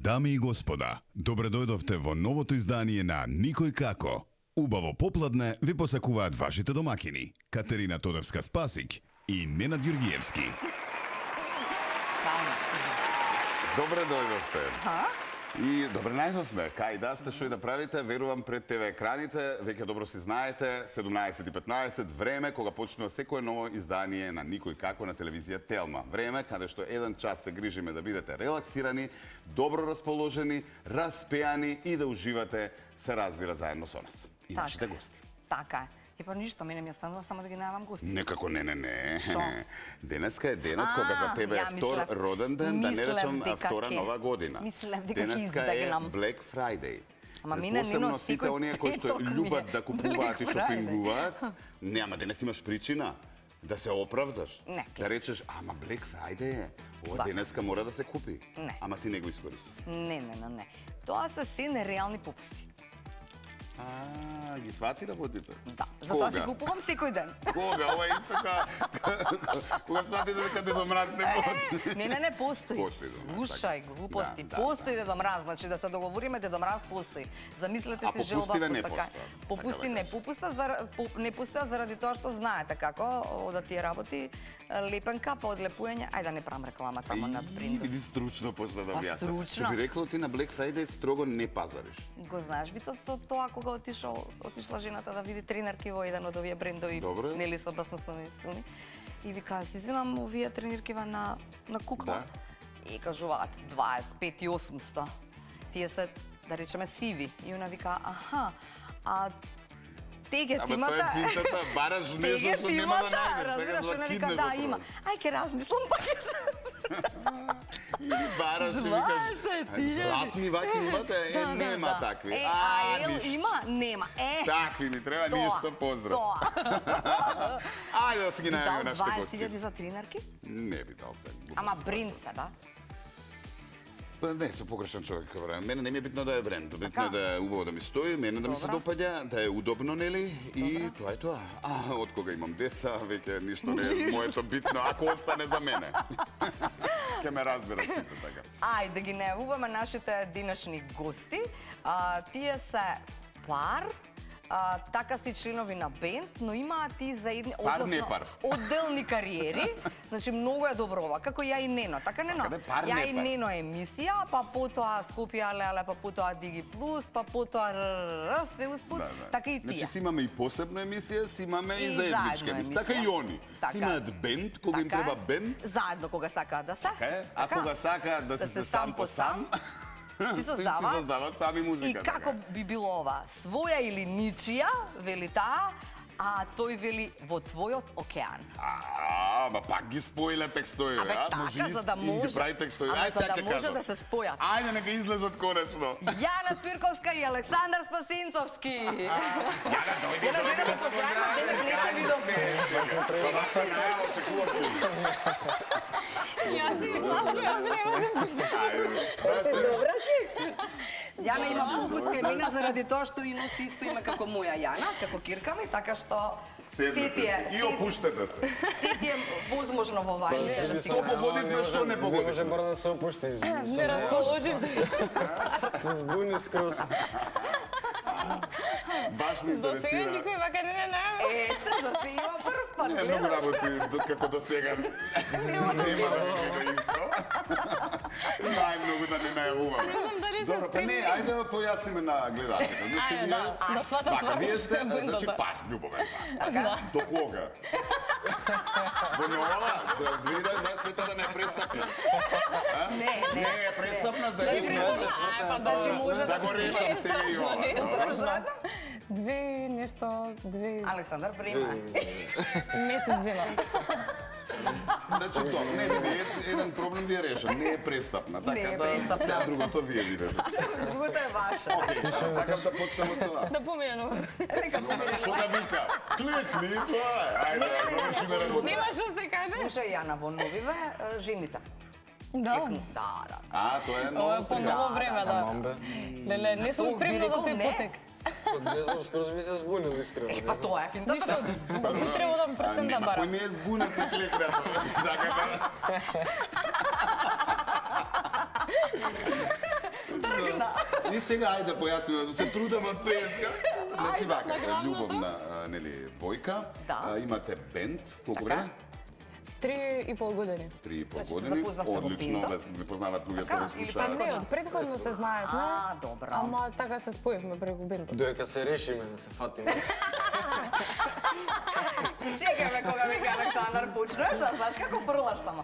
Дами и господа, добре дојдовте во новото издание на Никој како. Убаво попладне ви посакуваат вашите домакини Катерина Тодорска-Спасик и Ненад Јургиевски. Добре дојдовте. И добре најдовме. Кај да сте, што и да правите, верувам пред ТВ екраните, веќе добро си знаете, 17:15, време кога почнува секое ново издание на Никој како на телевизија Телма. Време каде што еден час се грижиме да бидете релаксирани, добро расположени, распеани и да уживате, се разбира, заедно со нас. И нашите гости. Така е. И па ништо, мене ми останува само да ги најавам гости. Некако не. Шо? Денеска е денот кога за тебе е втор роден ден, да не речам втора нова година. Мислев дека ќе Денеска е избегнам. Black Friday. Ама мене Посебно нено сите секој оние кои што петок ми е љубат да купуваат и Black шопингуваат, нема денес имаш причина да се оправдаш. Неки. Да речеш, ама Black Friday е, ова Да. денеска мора да се купи. Не. Ама ти не го искористиш. Не. Тоа се се нереални попусти. Ги свати работите? Да, затоа си Кога? купувам секој ден. Кога? Ова е исто кога сватите дека Дедо Мраз не постои. Не, постои. Постои Дедо Мраз, Слушај, така. глупости. Да, Постои Дедо Мраз, значи да се договориме, Дедо Мраз постои. Замислете А си желба попустиве не така. постојат, Попусти сака да не кажеш. не постојат заради тоа што знаете како од тие работи лепенка па одлепување, ајде да не правам реклама тамо на принт. Иди стручно почна да Па, објасна. стручно. Што би рекло ти на Black Friday строго не пазариш. Го знаеш вицот со тоа кога отишла жената да види тренерки во еден од овие брендови, Добре. нели со баснословни стуми. И вика, си извинам овие тренеркива на кукла. Да. И кажуваат 25.800. Тие се, да речеме, сиви. И она вика, аха, а теге Ама тимата... тоа е финтата, бараш нешто што нема да најдеш, така разбираш, за она вика, киднеш да, во има. тоа. Ај ке размислам, па ке Или бараш и викаш, 20.000. златни ваки имате, нема такви. Ништо. Има, нема. Такви ми треба, ништо, поздрав. Тоа. Ајде да си ги Дал најавиме нашите гости. 20.000 за тренерки? Не би дал се. Ама бренд се, да? Па не, со погрешен човек, брат. Мене не ми е битно да е бренд, битно Така? е да е убаво да ми стои, мене да ми се Добра. допаѓа, да е удобно, нели? И тоа е тоа. А од кога имам деца, веќе ништо не е моето битно, ако остане за мене. Ке ме разберат сите така. Ајде да ги најавуваме нашите денешни гости. Тие се пар, така си членови на бенд, но имаат и заедни, Пар, не пар. одделни кариери. Значи многу е добро ова, како ја и Нено, така Нено? Така да, пар, Ја не и пар. Нено емисија, па потоа Скопје Леле, па потоа Диги Плюс, па потоа РРР, све успут, така и Значи тие. си имаме и посебна емисија, си имаме и И заедничка заедно емисија. Така емисија. и они. Така. Си имаат бенд, кога им Така е. треба бенд. Заедно кога сакаат да се. Така е. А кога сакаат да се сам по сам, си си создаваат. создават сами И музика. како би било ова? Своја или ничија, вели таа, а тој вели во твојот океан. Ама пак ги споиле текстовите, Абе, а? така, Може и за да ги може. прави текстови. Ама Ајде за сега да ќе може кажам. да се спојат. Ајде нека излезат конечно. Јана Спирковска и Александар Спасинцовски. Јана, дојди, Јана, дојди, дојди, да дојди, дојди, не те видов. Вака најава очекува публика. Јас си изласувам, не можам да се... Ајде, Добра си. Јана има попуска имена заради тоа што и носи исто име како моја Јана, како Кирка ми, така што седнете и опуштете се. се ти е возможно во важните да си Што погодивме, што не Не може погодивме. бара да се опушти. Не расположив да Се збуни скроз. Баш ми до сега интересира. никој вака не најава. Ето, да се има прв пат. Не, многу работи, како до сега. Нема да биде исто. Најмногу да не најавуваме. Не знам дали сме Добро, па не, спремни. ајде да појасниме на гледачите. Значи, Ајде, вие... да сватам Вака, вие свака сте, што е значи, бендата. пар, љубовен пар. До кога? До нова? За 2025 да не престапи. Не. Не е престапна, да Значи, е може, смешно. значи може Да го решам сега и ова. Не е Добро? страшно. Две Александар, време. месец дена. Значи тоа, не види, еден проблем ви е решен, не е престапна, Не така е да престапна. сега другото вие видите. Другото е ваше. Океј, сакам да почнеме од тоа. Да помену. Што да вика? Клекни, тоа е. Ајде, да довршиме работа. Нема што се каже. Слушај, Јана, во новиве, жените. Да. Да. А, тоа е Ова ново е по сега. ново време, да. Мамбе. Леле, не сум Тоа би спремна за рекол тој не. потек. Не знам, скроз би се збунил искрено. Па тоа е финтата. Ништо, не треба да ме прстен да Кој барам. не е збунат на клекнато. Така да. тргна. И сега, ајде, појаснимо, се трудам од преска. Значи, вака, љубовна, нели, двојка. Да. Имате бенд, колку време? 3,5 години. 3,5 Значи, се години. запознавте во Одлично, бендот? ви познават луѓето, Така? ви Или слушаат. Не, од предходно се знаевме. Добро. Ама така се споивме преку бендот. Додека се решиме да се фатиме. Чекай ме кога вика Александар почнеш, да знаеш како фрлаш само.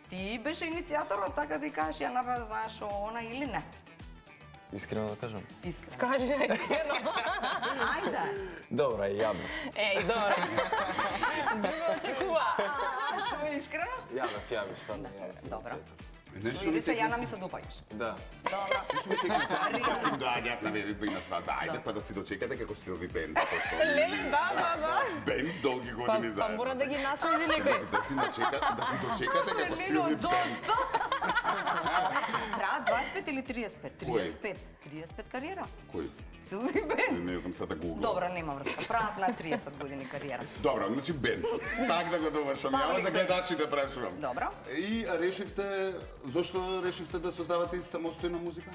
Ти беше иницијаторот, така да кажеш, ја напред знаеш она или не? Искрено да кажам. Искрено. Кажи искрено. Ајде. Добра, ја бев. Еј, добро. Друго очекува. Шо искрено? Ја бев, стvarno. Добро. Нешто Шо ми рече, текне- Јана ми се допаѓаш. Да. Добро. Нешто ми текне сега, им доаѓаат на веридба и на свадба. Ајде па да си дочекате како Силви бенд. Да. Бенд долги Па, години па заедно. мора да ги наследи некој. Да си дочекате како Силви бенд. Траат 25 или 35? Кој? 35. 35 кариера. Кој? Силви бенд. Не знам сега да гуглам. Добро, нема врска. Прават на 30 години кариера. Добро, значи бенд. Так да го довршам. Ја Павлик за бенд. гледачите прашувам. Добро. И решивте, зошто решивте да создавате самостојна музика?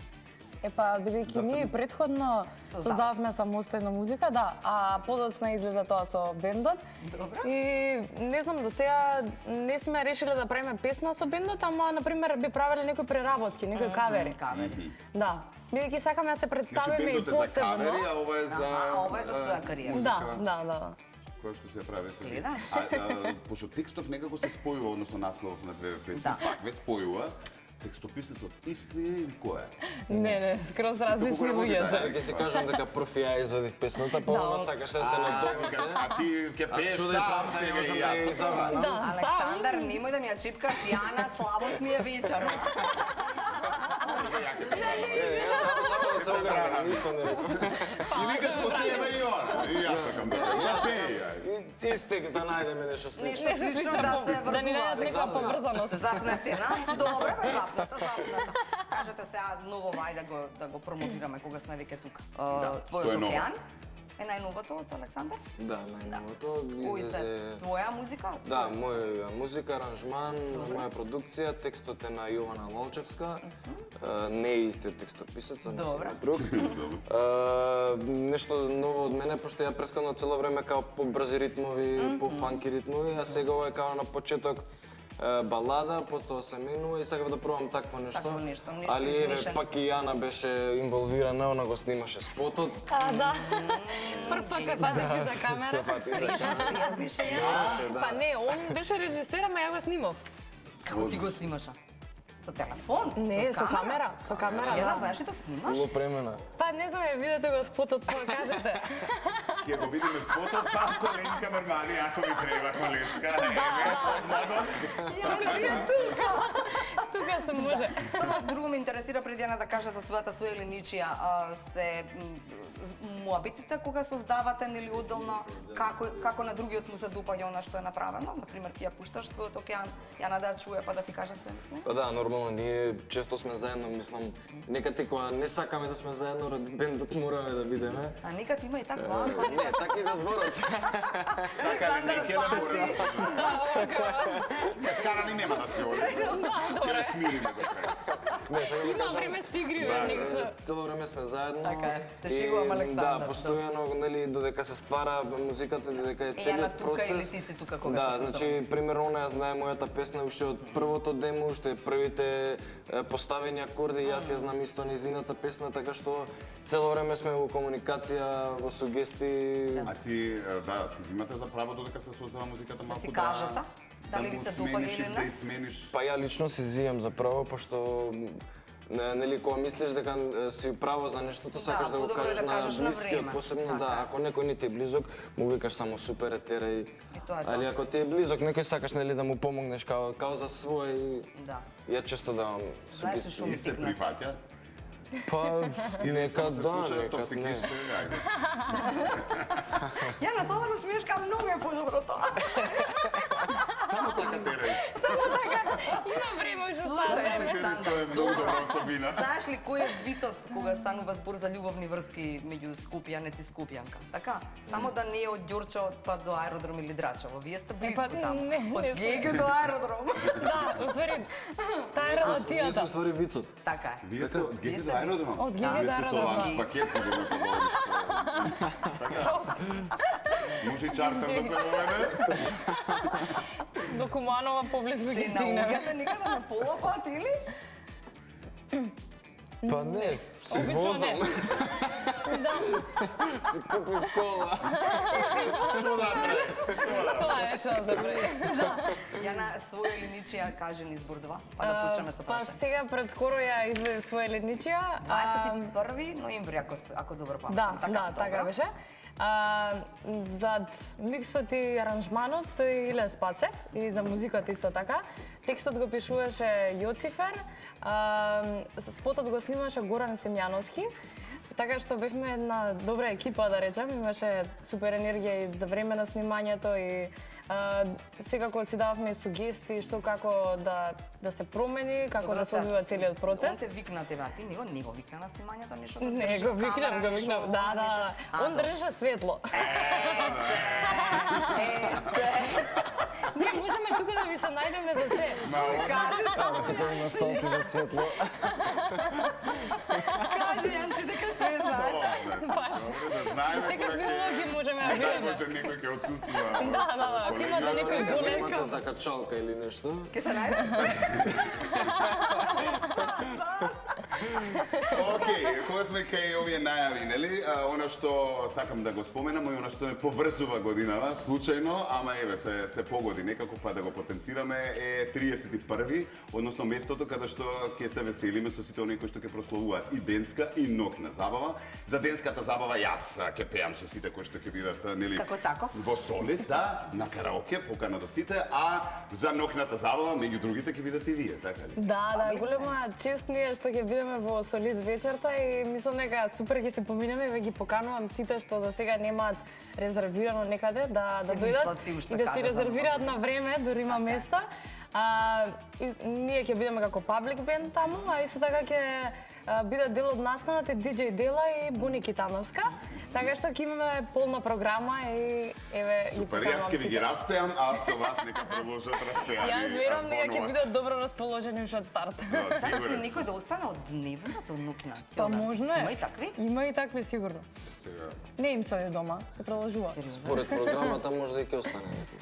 Епа, бидејќи ние предходно создававме самостојна музика, да, а подоцна излеза тоа со бендот. Добро. И не знам, до сега не сме решиле да правиме песна со бендот, ама, например, би правеле некои преработки, некои кавери. Кавери. Да, бидејќи сакаме да се Значи представиме и бендот е за посебно. кавери, а ова е за... Ова е за своја кариера. Да. Кој што се правите? Гледаш? Пошто текстов некако се спојува, односно насловов на две песни, Да. пак ве спојува. Текстописецот исти е или кој е? Не, скроз различни Колку работите, луѓе се. Ќе си кажам дека профи ја извадив песната, па ама сакаш да се надобни се. А ти ќе пееш што да сам правам, сега можам и да ја јас. изабрам. Да, сам. Александар, немој да ми ја чипкаш, Јана, слабост ми е вечер. Само да се ограна, ништо не рекам. И викаш по тебе и она. И јас сакам да пеја. Ист текст да најдеме нешто слично. Нешто Нешто слично слично, да се да ни најдат некоја врзувате. поврзаност. Запнете, на? Добре, бе, запната. Кажете сега ново, ајде да го промотираме кога сме веќе тука. што е Твојот ново? океан е најновото од Александар? Да, најновото Кои се? излезе... Твоја музика? Да, моја музика, аранжман, моја продукција, текстот е на Јована Лолчевска. Не е истиот текстописец, но Добро. друг. Нешто ново од мене, пошто ја претходно цело време као по брзи ритмови, по фанки ритмови, а сега ова е као на почеток балада, потоа се менува и сакав да пробам такво нешто. Такво нешто Али еве измишено. пак и Јана беше инволвирана, она го снимаше спотот. А, да. Прв пат се фатеки за камера. Се фати за Режисер беше ја. Па не, он беше режисер, ама ја го снимав. Како ти го снимаша? Со телефон? Не, со камера, со камера, Јана, да. знаеш ли да снимаш? Фуло премена. Па не знам, ја видете го спотот, тоа кажете. Ќе го видиме спотот, па колеги камермани, ако ви треба колешка, еве, подмогот. Тука се може. Само друго ме интересира пред Јана да каже за својата своја или ничија се муабитите кога создавате нели одделно како на другиот му се допаѓа она што е направено, на пример ти ја пушташ твојот океан, Јана да ја чуе па да ти каже све мисли. Па да, нормално, ние често сме заедно, мислам, некад и кога не сакаме да сме заедно, ради бендот мораме да бидеме. А некад има и таква. Не, така и да зборот. Сакале неке да Паши. Скара ни нема да се оди. Ќе не смириме до крај. Не, сега ви Има кажам, време си игриве, некој. цело време сме заедно. Така е, се и, шегувам, Александар. Да, постојано, нели, додека се ствара музиката, додека е Јана целиот тука или процес. ти си тука кога Да, се значи, примерно, она ја знае мојата песна уште од првото демо, уште првите поставени акорди, јас ја знам исто незината песна, така што цело време сме во комуникација, во сугести. А си, да, си зимате за право додека се создава музиката малку си кажете, дали ви го се допаѓа смениш или не? Да ја смениш. Па ја лично си зијам за право, пошто нели кога мислиш дека си право за нештото, сакаш да го подобро е кажеш да на кажеш на блискиот, време. посебно Така да, е. ако некој не ти е близок, му викаш само супер етерај. И тоа е тоа. Али ако ти е близок, некој сакаш нели да му помогнеш као за свој. Да. Ја често давам Знаеш ли сугестии. што И се тикна? прифаќа. Па некад се да, слуша некад токсик не. исче, ајде. Јана, само се смешка, многу е подобро тоа. Само Само така терай. Само така, има време уште Слушај, сам. Тоа е многу добра особина. Знаеш ли кој е вицот кога станува збор за љубовни врски меѓу скупјанец и скупјанка? Така? Само да не е од Ѓурчо па до аеродром или Драчево. Вие сте близко таму. Од Гега до аеродром. Да, уствари, таа е Ние релацијата. сме ствари вицот. Така е. Вие сте од Геги до аеродром? Од Геги до Вие сте со аеродром. ланч пакет сигурно подводиш. Може и чартер да се поведе? До Куманова поблизу ќе Ти стигнеме. наоѓате никаде на пола пат или? Па не, си Обично возам. не. Да, Си купив кола. Што да прави? тоа е што да се прави. Ја на своја или ничија кажи ни збор два, па да почнеме со Па прашање. сега пред скоро ја изведив своја летничија. 21 ноември, ако добро памтам. Да, така добро. беше. Зад миксот и аранжманот стои Иле Спасев и за музиката исто така. Текстот го пишуваше Јоцифер, спотот го снимаше Горан Семјановски. Така што бевме една добра екипа, да речем, имаше супер енергија и за време на снимањето и секако си дававме сугестии што како да се промени, како да се одвива целиот Он процес. се викна тебе, а ти не го викна на снимањето ништо? Не, го викнав. Да. Он држа светло. Ние можеме тука да ви се најдеме за се. Така има столци за светло. Кажи, Јанче, дека се знае. Баш. Да знаеме Секакви кога ќе... улоги можеме да Да, видиме. може некој ќе отсуствува. Да, ако имате некој болен. Имате закачалка или нешто? Ке се најде? Океј, кога сме кај овие најави, нели? Она што сакам да го споменам и она што ме поврзува годинава, случајно, ама еве се погоди некако па да го потенцираме е 31-ви, односно местото каде што ќе се веселиме со сите оние кои што ќе прославуваат и денска и ноќна забава. За денската забава јас ќе пеам со сите кои што ќе бидат, нели? Како тако? Во Солис, да, на караоке, покана до сите, а за ноќната забава меѓу другите ќе бидат и вие, така ли? Да, голема чест ни е што ќе бидеме во Солис вечерта и мислам дека супер ќе се поминеме, ве ги поканувам сите што до сега немаат резервирано некаде да Си дојдат мислат си уште и да си каде за резервираат на време, дури има места. Ние ќе бидеме како паблик бенд таму, а исто така ќе бидат дел од настанот и DJ Дела и Буни Китановска. Така што ќе имаме полна програма и еве ги Супер, јас поканувам ќе ви ги сите. распеам, а со вас нека продолжат распеани. Јас верувам дека ќе понова. бидат добро расположени уште од старт. Да, Сакаш ли сигурен сум. никој да остане од дневното ноќна? Па можно е. Има и такви? Има и такви сигурно. Сега, Не им се оди дома, се продолжува. Според програмата може да и ќе остане некој.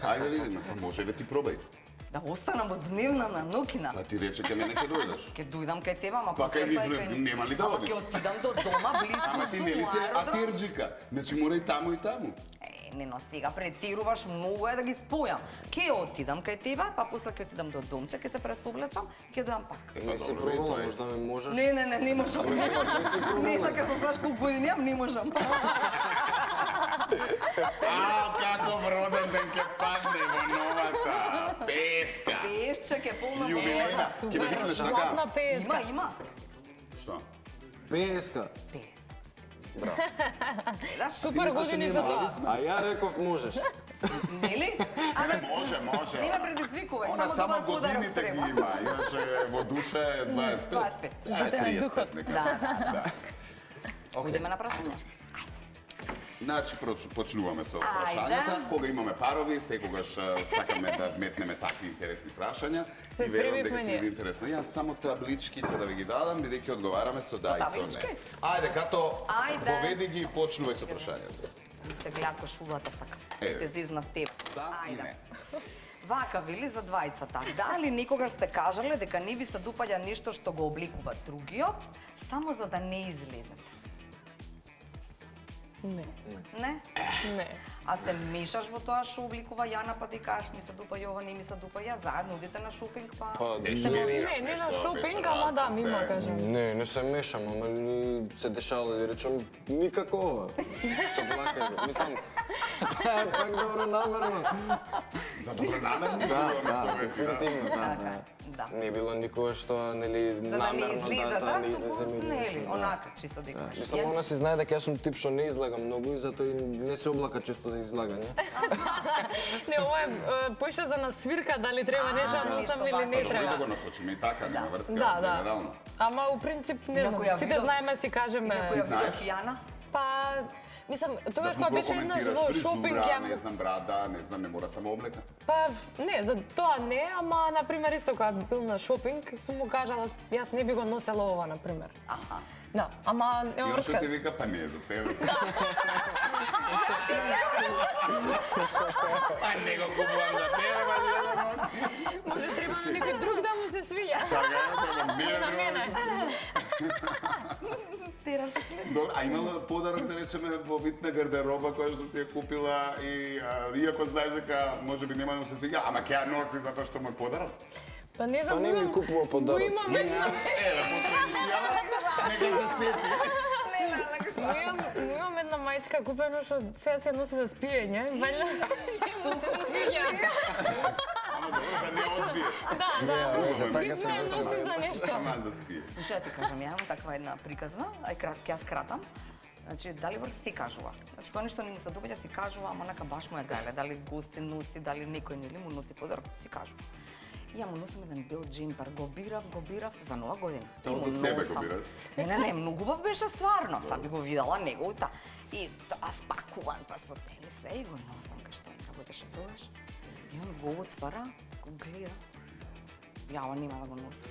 ајде видиме, може да ти пробај. Да останам од дневна на ноќна. Па ти рече ке мене ќе дојдеш. Ќе дојдам кај тебе, ама Па после кај нив тоа и нема ли да одиш? Ќе отидам до дома, близко Ама ти сум, нели си аеродром. атирџика? Значи мора и таму и таму. Не, но сега претируваш, многу е да ги спојам. Ќе отидам кај тебе, па после ќе отидам до домче, ќе се пресоблечам, ќе дојдам пак. Не си добро, пробала, тоа е. може да ме можеш. Не можам. Не сакаш да знаеш колку години имам, не можам. Како роден ден ќе падне во новата песка. Пешче ќе полна Јубилејна. Ќе ме викнеш така? Златна песка. Има. Што? Песка. Пес. Супер години за тоа. А ја реков можеш. Нели? Абе, Може. не ме предизвикувај, Она само само добар подарок годините ги треба. има, иначе во душа е 25. 25. Е, Да, 35 духот. нека. Да. Океј. Идеме на прашање. Значи, почнуваме со Ајде. прашањата. Кога имаме парови, секогаш сакаме да вметнеме такви интересни прашања. Се И верувам дека спремивме ќе ние. биде интересно. Јас само табличките да ви ги дадам, бидејќи одговараме со да и со таблички? не. Ајде, като Ајде. поведи ги и почнувај со прашањата. Ми се гледа ко шулата сака. Еве. Ќе зизнав теб. Да и Ајде. не. Вака, вили за двајцата. Дали некогаш сте кажале дека не ви се допаѓа нешто што го обликува другиот, само за да не излезете? Не, Не? не. А се мешаш во тоа што обликува Јана, па ти кажеш ми се допаѓа ова, не ми се допаѓа, заедно одите на шопинг, па... Па, Не не, се Не, мираш не на нешто, шопинг, вечера, ама да, сам мимо се- кажам. не се мешам, ама ни се дешава да речем никако ова. Со блакање. Мислам, пак добро намерно. За добронамерни Да, зборови да, совети, да. дефинитивно, да, да. Да. Не било никогаш што, нели, За да не намерно излиза, за да не туку, излеземе или нешто. нели, онака, чисто да кажеш. Мислам, она си знае дека јас сум тип што не излага многу и затоа и не се облака често за излагање. Не, ова е поише за насвирка, дали треба нешто да носам нешто или не Добро да треба. го насочиме и така, нема врска, Да, да. генерално. Ама у принцип не знам, Некоја сите видов- знаеме си кажеме. Некоја знаеш? видов Јана? Па, мислам, тогаш Да кога му беше еднаш прокоментираш во шопинг, фризура, ја не знам, брада, не знам, не мора само облека. Па, не, за тоа не, ама, например, исто кога бил на шопинг, сум му кажала, јас не би го носела ова, например. Аха. Да, ама И нема он што врска. ти вика, па не е за тебе. А не го купувам за тебе, па не го носи. Може треба на некој друг да му се свиѓа. Така, тоа не е На мене. Добро, а имала подарок, да речеме, во вид на гардероба која што си ја купила и иако знаеш дека може би нема да му се свиѓа, ама ќе ја носи затоа што му е подарок? Па не знам, Па не ми имам- купува подароци. го имам една- Еве, после емисијава, нека се сети. Имам една мајчка купено што сега се носи за спиење. Вајде му се свиѓа. Ама добро, да не одбие. Да, За така битно е се носи за нешто. Ама за спие. Слушај, ти кажам, ја имам таква една приказна, ќе ја скратам. Значи, дали врз си кажува. Значи, кога нешто не му се допаѓа, си кажува, ама онака баш му е гајле. Дали гости носи, дали некој нели му носи подарок, си кажува. И ја му носим еден бел джемпер, го бирав за нова година. И Тоа му за себе носам. го бираш? Не, многу убав беше стварно. Сад би го видела неговата. И тоа спакуван, па со тенисе и го носам кај што како беше тогаш. И он го отвара, го гледа. Јава нема да го носи.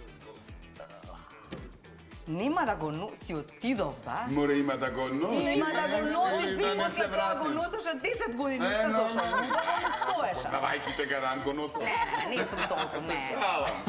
Нема да го носи, отидов, да? Мора има да го носи. Нема да го носиш, или ти да не после се тоа го вратиш. носеше 10 години, Е, што но, зошто? но. Не стоеше. Познавајќи те гарант го носам. Не сум толку, Се не. шалам.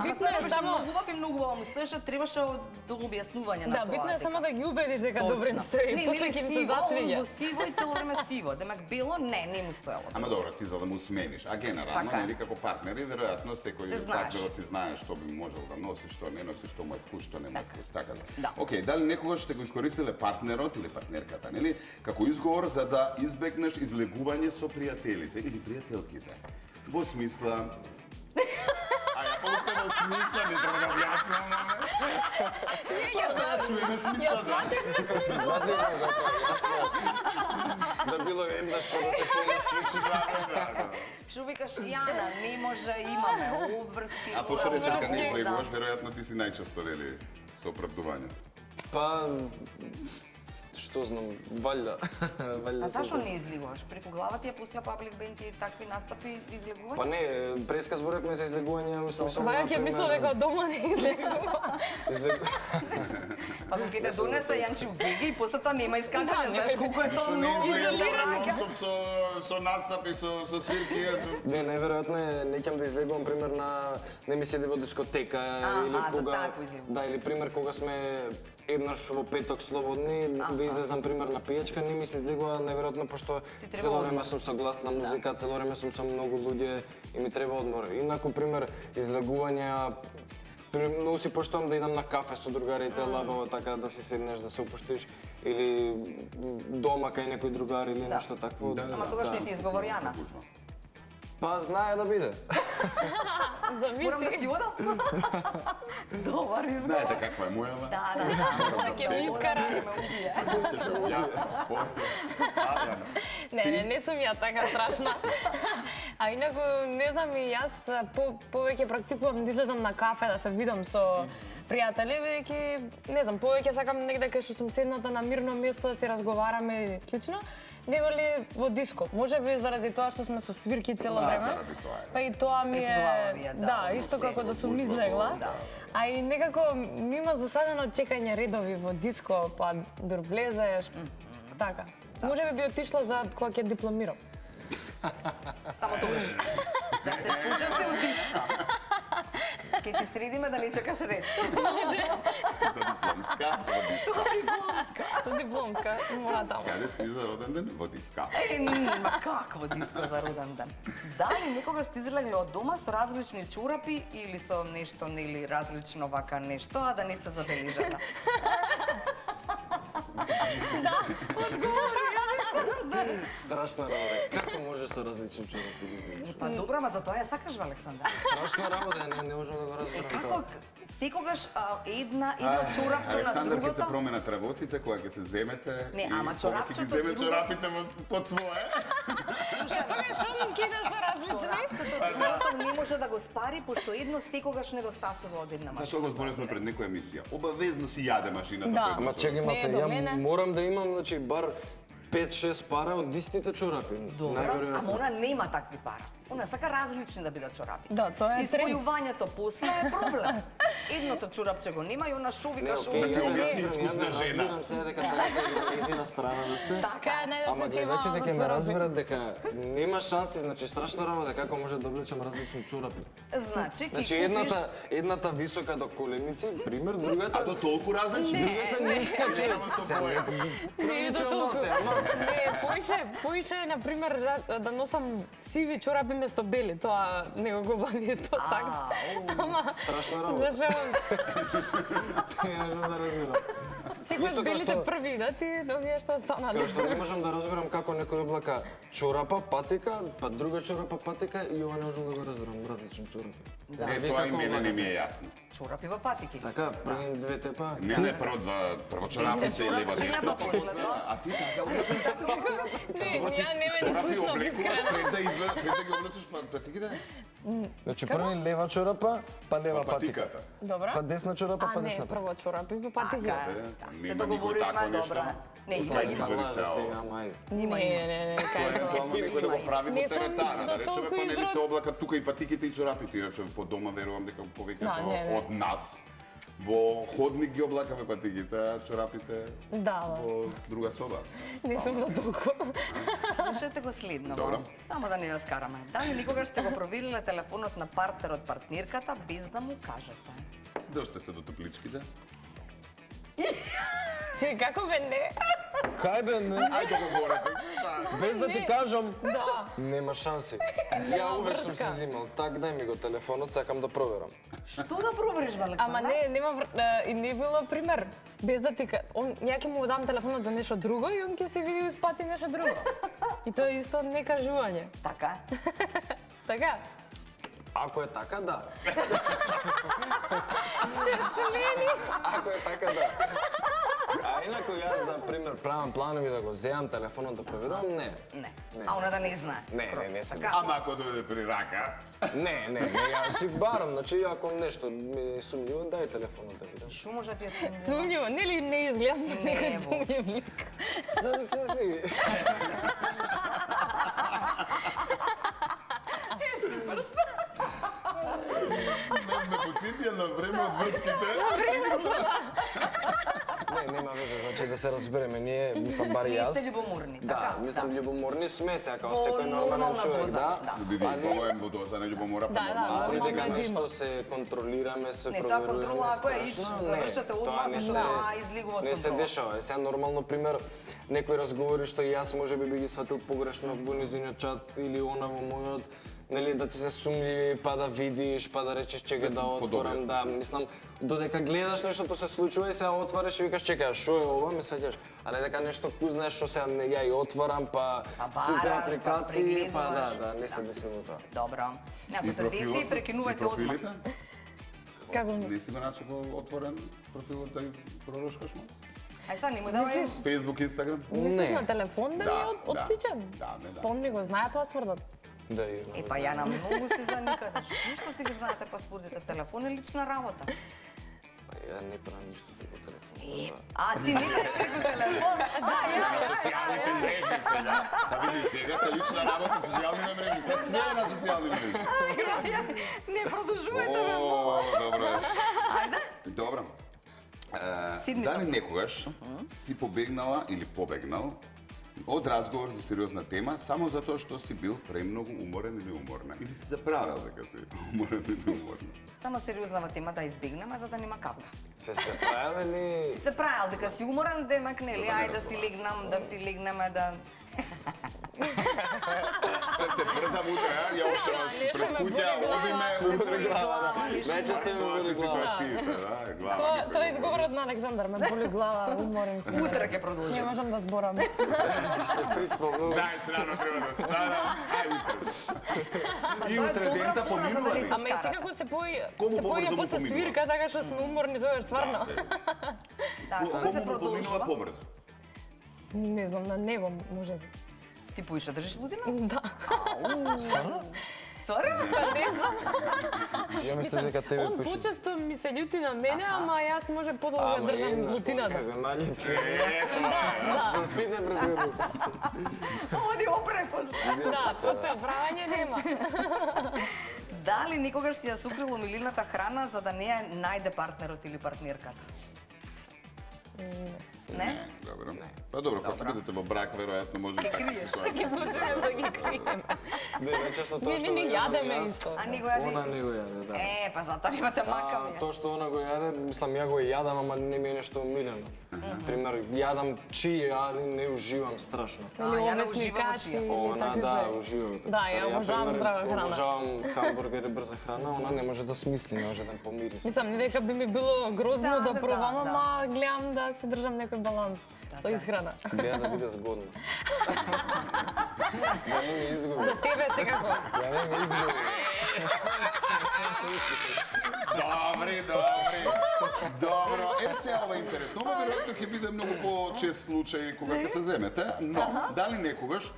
Битно е само Многу убав и многу убаво му стоеше, требаше до објаснување на тоа. да, битно е дека- само да ги убедиш дека добро им Точно. стои. Не, После нели ќе им се сиво, он засвиѓа. во сиво и цело време сиво. Демек бело, не му стоело. Ама добро, ти за да му смениш, а генерално, Така е. нели како партнери, веројатно секој Се знаеш. партнерот си знае што би можел да носи, што не носи, што му е вкус, што нема вкус, така ли? Да. Океј, дали некогаш сте го искористиле партнерот или партнерката, нели, како изговор за да избегнеш излегување со пријателите или пријателките? Во смисла... А ја повторно во смисла, не треба да објаснам, Па за да чуеме смисла, да. Сватливо е затоа, јасно. Да било еднаш па да се помислиш. Што викаш, Јана, не може, имаме обврски. А пошто рече дека не Да. излегуваш, веројатно ти си најчесто, нели, со оправдување. Па, што знам, валјда. А зашо не излегуваш? Преку глава ти ја пуска паблик бенд и такви настапи излегување? Па не, преска зборевме за излегување у смисла. Ваја ќе мислам дека од дома не излегува. Па кога ќе те донесе Јанчи у гиги и после тоа нема искачање, Да, знаеш нема. колку е тоа Што не многу излегуваш изолирано. со настапи, со свирки, ето. Не, неверојатно е, неќам да излегувам пример на не ми седи во дискотека или за кога такво излегување. да или пример кога сме еднаш во петок слободни да излезам пример на пијачка, не ми се излегува неверојатно пошто треба цело време одмор. сум со гласна музика, цело време сум со многу луѓе и ми треба одмор. Инаку пример излегување многу си поштувам да идам на кафе со другарите, лабаво така да си седнеш да се опуштиш или дома кај некој другар или нешто такво. Ама тогаш не ти изговор Јана. Па знае да биде. Морам да Зависи. си одам. Добар изговор. Знаете каква е мојава? Да. Ќе ми искара. Ќе се објаснам после. Не сум ја така страшна. А инаку, не знам и јас повеќе практикувам да излезам на кафе, да се видам со пријатели, бидејќи, не знам, повеќе сакам негде кај што сум седната на мирно место да си разговараме и слично, него ли во диско. Може би заради тоа што сме со свирки цело Да, време. заради тоа е. Па и тоа ми Предполагам ви е, е, да, да, исто како да сум излегла. Да. А и некако ми има засадено чекање редови во диско, па дур влезеш, така. Може би отишла за кога ќе дипломирам. Само тогаш. Да се почесте од диско. Ке ти средиме да не чекаш ред. Дипломска, во диска. Дипломска, мора таму. Каде ти за роден ден? Во диска. Ма какво диско за роден ден? Дали некогаш сте излегли од дома со различни чорапи или со нешто нели различно вака нешто, а да не сте забележана? Страшна работа. Како можеш со различни чорапи да излезеш? Па добро, ама за тоа ја сакаш, Александар. Страшна работа, не можам да го разберам Како тоа. секогаш едно чорапче на Александар ќе се другото? променат работите кога ќе се земете. Не, и ама кога ќе чорапчето ги земе друго- чорапите под свое. Тогаш он кида се различни. Чорапчето другото не може да го спари, пошто едно секогаш недостасува од една Па машина. тоа го зборевме пред некоја емисија. Обавезно си јаде машината. Да. која го Ама чорап. чекај маце, Не, до ја мене. морам да имам, значи, бар 5-6 пара од истите чорапи. Добро, Најверојатно. ама она нема такви пара. Она сака различни да бидат чорапи. Да, тоа е тренд. Испојувањето после е проблем. Едното чорапче го нема и она Не, шувика, окей, шувика. Ти објасни ја искусна жена. разбирам сега дека сега организира страна да сте. Така е Ама најдосетливо гледачите за ќе ме чорапи. разберат дека нема шанси, значи страшна работа како може да облечам различни чорапи. Значи, Значи ти едната висока до коленици, пример, другата А до толку различни? другата ниска че. Не е до толку. Не, поише, например, да носам сиви чорапи место бели, тоа не го губам исто така. Ама, Страшна работа. зашо, Не можам да разбирам. секој Исто од као белите што- први, да ти овие што останале. Као што не можам да разберам како некој облака чорапа, патика, па друга чорапа, патика и ова не можам да го разберам, различни чорапи. Е, тоа и мене не ми е јасно. чорапи во патики. Така, први двете па. Не, прво чорапите и лева чорапчиња, десна, па па после после, тоа. а ти така Не, ја нема ни чорапи слушнав облекуваш искрено. пред да излезе, пред да ги облечеш патиките? Значи први лева чорапа, па лева патика. Патиката. Добра. Па десна чорапа, А па не, десна патика. прво чорапи по патики. Така, Се се нема никој тако договоривме, нешто. добра. Не, Пускај има, ги има. зади Лаже се сега, ово. мај. Не, кај тоа. Евентуално некој да го прави во Не сум теретана, да до речеме, толку па нели се изрод. облакат тука и патиките и чорапите, иначе по дома верувам дека Да, повеќето не. од нас во ходник ги облакаме патиките, а чорапите Да, во друга соба. не сум до толку. Слушате го следно. Добро. Само да не ја скараме. Дали никогаш сте го провериле телефонот на партерот партнирката без да му кажете? Доште се до топличките. Чеј, како бе не? Кај бе, не? Ајде го говорете се, да. Без да ти кажам, Да. нема шанси. Ја увек сум се зимал, так дај ми го телефонот, сакам да проверам. Што да провериш, Александр? Ама не, и не било пример. Без да ти ја ќе му дам телефонот за нешто друго и он ќе се види испати нешто друго. И тоа е исто некажување. Така. Така? Ако е така, да. Се смени. Ако е така, да. А инаку јас, да, пример, правам планови да го земам телефонот да проверувам, не. Не. А она да не знае. Не се Така. Ама ако дојде при рака, Не, јас си барам, значи ако нешто ми е сумњиво, дај телефонот да видам. Што може да ти е Сумњиво, нели не изгледам на некој Не, сумњив лик. Се си. ме подсетија на време од врските. Не, нема везе, значи да се разбереме, ние, мислам, бар и Не јас. сте љубоморни, Да, така? мислам, љубоморни сме се, како Во секој нормален нормална човек, доза, да. да. Види, Али- тоа е доза на љубомора, па Да, нормално. Али нормално дека е да нешто има. се контролираме, се Не, таа проверуваме. контрола, ако е страшно, ич, не, завршете тоа одмав, не и се- да, излигува од Не се контрола. дешава. Сега нормално, пример, некои разговори што и јас може би ги сватил погрешно во низиниот чат или она во мојот, нели да ти се сумњи, па да видиш, па да речеш чекај да отворам, подобрија да, се. мислам, додека гледаш нештото се случува и сега отвараш и викаш чекај, што е ова, ме сеќаш, але дека нешто кузнаеш што сега ја и отварам, па Па сите бараш, па апликации, па да, прегледуваш. не се десило тоа. Добро. Ако И се деси, профилот? прекинувајте И одмах. профилите? Како? Не си го начекал отворен профилот да ги пророшкаш му? Ај сега не му давај. Facebook, Instagram? Мислиш Не. на телефон да ми е Да, отклучен? да, не, да. Па он ми го знае пасвордот. Да, и Е, па ја на многу си за никаде. Ништо си ги знаете пасвордите. Телефон е лична работа. Па ја не правам ништо преку телефон. Е, а ти никаш преку телефон? Да, ја. Социјалните мрежи сега. Да види, сега се лична работа, социјални мрежи. Се све е на социјални мрежи. Не продолжувајте ме. О, добро. Ајде. Добро. Сидни Дали се. некогаш си побегнала или побегнал од разговор за сериозна тема само затоа што си бил премногу уморен или уморна? Или си заправил дека си уморен или уморна? Само сериознава тема да избегнеме за да нема капга. Се правил или... Се правил дека си уморен, демек нели, ајде да си легнам, да си легнеме, да... Се срце, брзам утре, ја оставаш Нешто пред ме куќа, боли глава. одиме Боли утре. глава, ништо. Најчесто ми Тоа боли се глава. ситуациите, да, глава. Тоа тоа е изговорот на Александар, ме боли глава, уморен сум. Утре ќе продолжи. Не можам да зборам. Се приспал многу. Знаеш, рано треба да стана, ајде. И Тоа е утре добра дента фора за да поминува не ли? се Ама и секако се Кому поја побрзо му после поминува? свирка, така што сме уморни, тоа е стварно. Да, кога Кому се му поминува продолжува, побрзо? Не знам, на него може би. ти поише држиш лудина? Да. Стварно? Па не знам. Ја мислам дека тебе Он пуши. почесто ми се љути на мене, ама јас може подолго да држам лутината. Како мањите. Да, За сите предвидно. Оди опре после. да, после оправање нема. Дали никогаш си ја сукрил умилината храна за да не ја најде партнерот или партнерката? Не? Добро. Па добро, кога ќе бидете во брак, веројатно може да криеш. Ќе почнеме да ги криеме. Не, најчесто тоа Не, што не, не го јадам јадеме јас, исто. А ни го јади? Она не го јаде, да. Па затоа имате А макавија. тоа што она го јаде, мислам ја го јадам, ама не ми е нешто умилено. Пример, јадам чиј, али не уживам страшно. Или ја не овесни уживам каши, чија. или Она такви да, ствари. уживам. Да, ја обожавам пример, здрава храна. Обожавам хамбургери, брза храна, она не може да смисли, не може да помириси. Мислам, не дека би ми било грозно Да, да да, пробам, да. ама гледам да се држам некој баланс со исхрана. Гледа да биде згодно. Да не ми изгуби. За тебе секако. Да не ми изгуби. Добри, добри. Добро, сега ова е интересно. Ова веројатно ќе биде многу по-чест случај кога ќе се земете, но дали некогаш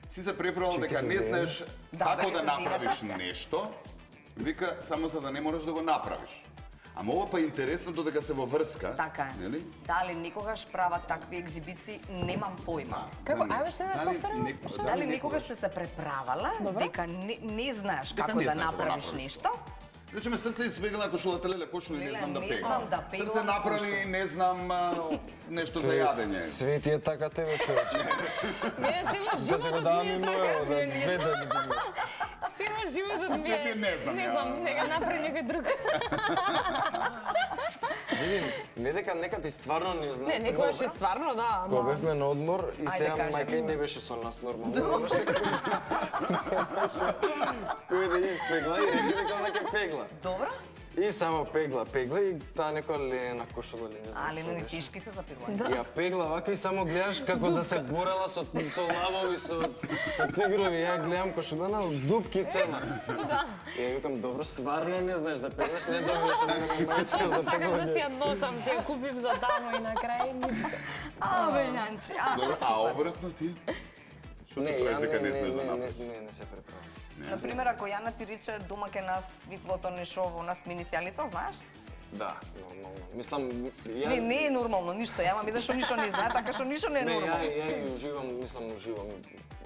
си се преправил дека не знаеш како да направиш нешто, вика само за да не можеш да го направиш. Ама ова па е интересно додека се во врска, Така е. нели? Дали никогаш прават такви екзибиции, немам појма. Како, ајде ще да повторим? Дали никогаш сте се преправала дека не знаеш Дека како не да знаеш да го направиш направиш. нешто? Речеме срце испегла кошулата леле кошно и не Леле, знам да не пегла. знам да пеглам Срце направи не знам нешто за јадење. Свети е така тебе, човече. Мене се има Да те го животот давам ми и е мојо, така. да две да ги имаш. Се има животот ми Свети е... не знам, Не ја. знам, нека направи некој друг. Види, не дека нека ти стварно не знам. Не, некојаш е стварно, да, Кога ама... бевме на одмор и Ајде, сега кажи. мајка и не беше со нас нормално. Немаше кој да испегла и реши дека она ќе пегла. Добро? И само пегла и таа некоја лена кошула или не знам Али што не беше. тишки се запирла. Ја пегла вака и само гледаш како да се борела со лавови, со тигрови. Ја гледам кошулана дупки цела. И ја викам, добро, стварно не знаеш да пеглаш, не добиваш од мене мајчка за Сакам да си ја пеглање. носам, се ја купив за тамо и на крај ништо. Абе, Јанчи, Добро, а обратно ти? Што се правиш дека не знаеш да направиш? не се преправам. Например, ако Јана ти рече дома ке нас светлото нешто во нас минисјалица, знаеш? Да, нормално. Мислам, ја... Не е нормално ништо, ја видам што ништо не знае, така што ништо не е Не, нормално. ја и уживам, мислам, уживам.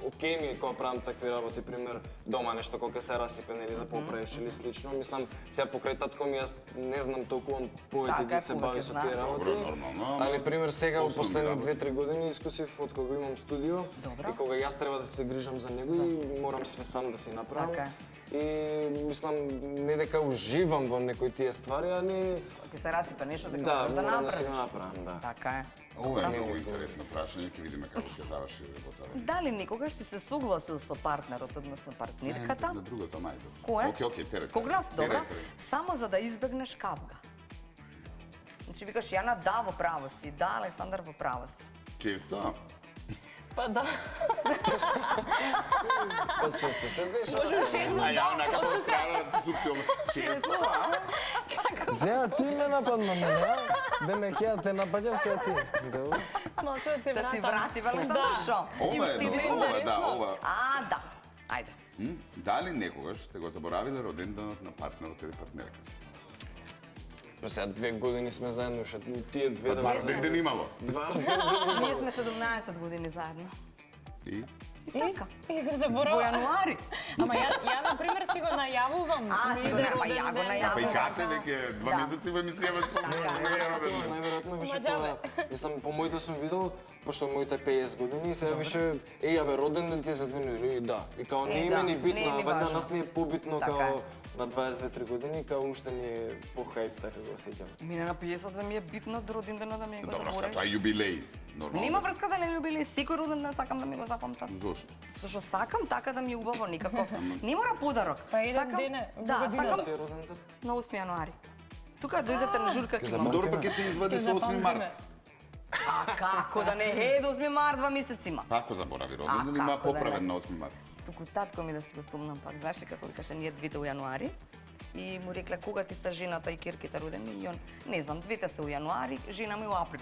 Океј ми е кога правам такви работи, пример, дома нешто кога ќе се расипе, нели да поправиш или слично. Мислам, сега покрај татко ми јас не знам толку он повеќе Така е, да се бави повеќе со знае. тие работи. Добро, нормално, ама Али пример сега во основни последни работи. 2-3 години искусив од кога имам студио Добро. и кога јас треба да се грижам за него и морам све сам да си направам. Така И мислам не дека уживам во некои тие ствари, али Ке се расипе нешто дека да, можеш да морам да си направиш. го направам, да. Така е. Ова е многу интересно прашање, ќе видиме како ќе заврши работата. Дали никогаш си се согласил со партнерот, односно партнерката? На другото мајка. Кое? Океј, терете. Скогнав, добро. Терете. Само за да избегнеш кавга. Значи викаш Јана да во право си, да Александар во право си. Често? Па да. Па често се дешава. А ја онака по страна супилно. Често, а? Зеа ти ме нападна мене, а? Да ме ќе те напаѓаш сега ти. Добро. Но тоа ти Да ти вратам. врати Александар Да. шо? Ова Имаш е ти добро, ова е, да, ова. А, да. Ајде. Дали некогаш сте го заборавиле роденденот на партнерот или партнерка? Па сега 2 години сме заедно, уште тие две Па да... два ден имало. Ние сме 17 години заедно. И? И така. И го Во заборава. јануари. Ама ја на пример си го најавувам. А, ми си го иде најавувам, па ја роден го ден. најавувам. Па и Да, кате да. веќе 2 Да. месеци во емисија веќе Најверојатно више Маđave. кога... Мислам, по моите сум видел, пошто моите 50 години, и сега више, еј, абе, роден ден ти е за 2 недели, и да. И као не Е, им да, е ни не е битно, ни а вајда важно. нас ни е побитно, Така као на 22-3 години, као уште ни е по-хајп, така го сеќам. Мене на 52 ми е битно до роденденот да ми го Добро, сега забориш. тоа е јубилеј. Нормално. Нема врска дали е јубилеј, секој роденден сакам да ми го запамтат. Зошто? Зашто сакам така да ми е убаво, никаков. Не мора подарок. Па еден Сакам- ден е, Да, година. сакам Ти е роден ден? на 8 јануари. Тука дојдете на журка ќе имам. Добро, па ќе се извади со 8 март. А како да не е, до 8 март 2 месеци има. Ако заборави роден ден, има како да не? поправен на 8 март. Туку татко ми да си го спомнам пак, знаеш ли како ви каже, ние двете у јануари и му рекле кога ти са жената и кирките родени и он, не знам, двете се у јануари, жена ми у април.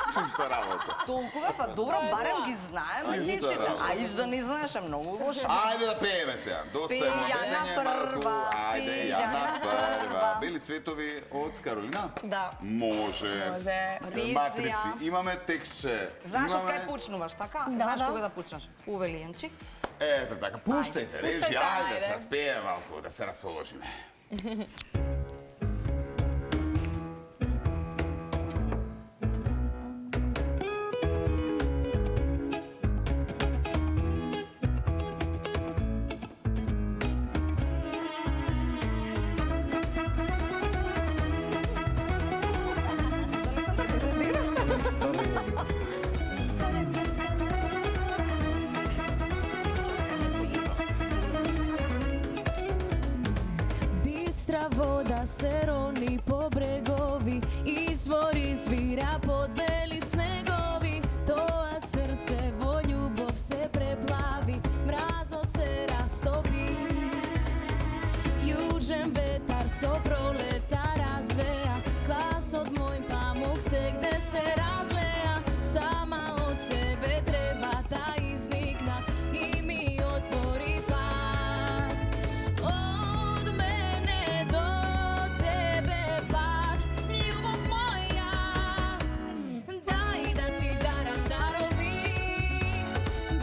Чиста работа. Толкова, па добро, барем ги знаеме Чиста сите. работа. А иш да не знаеш е многу лошо. Ајде да пееме сега. Доста е Пеја на мобетење, малку. прва, Ајде, пеја ја на на прва. прва. Бели цветови од Каролина? Да. Може. Може. Матрици. Имаме текстче. Знаеш од Имаме- кај почнуваш, така? Да, Знаеш да. кога да почнеш? Увелиенчик. Ето така, пуштајте, режи, пуштајте, ајде да се ајде. разпее малку, да се расположиме. Бистра вода се рони по брегови, извори свира под бели снегови. Тоа срце во љубов се преплави, мразот се растопи. Јужен ветар со пролета развеа, гласот мој памук се где се разлеа. Сама од себе треба да изникна и ми отвори пат. Од мене до тебе пат, љубов моја. Дај да ти дарам дарови,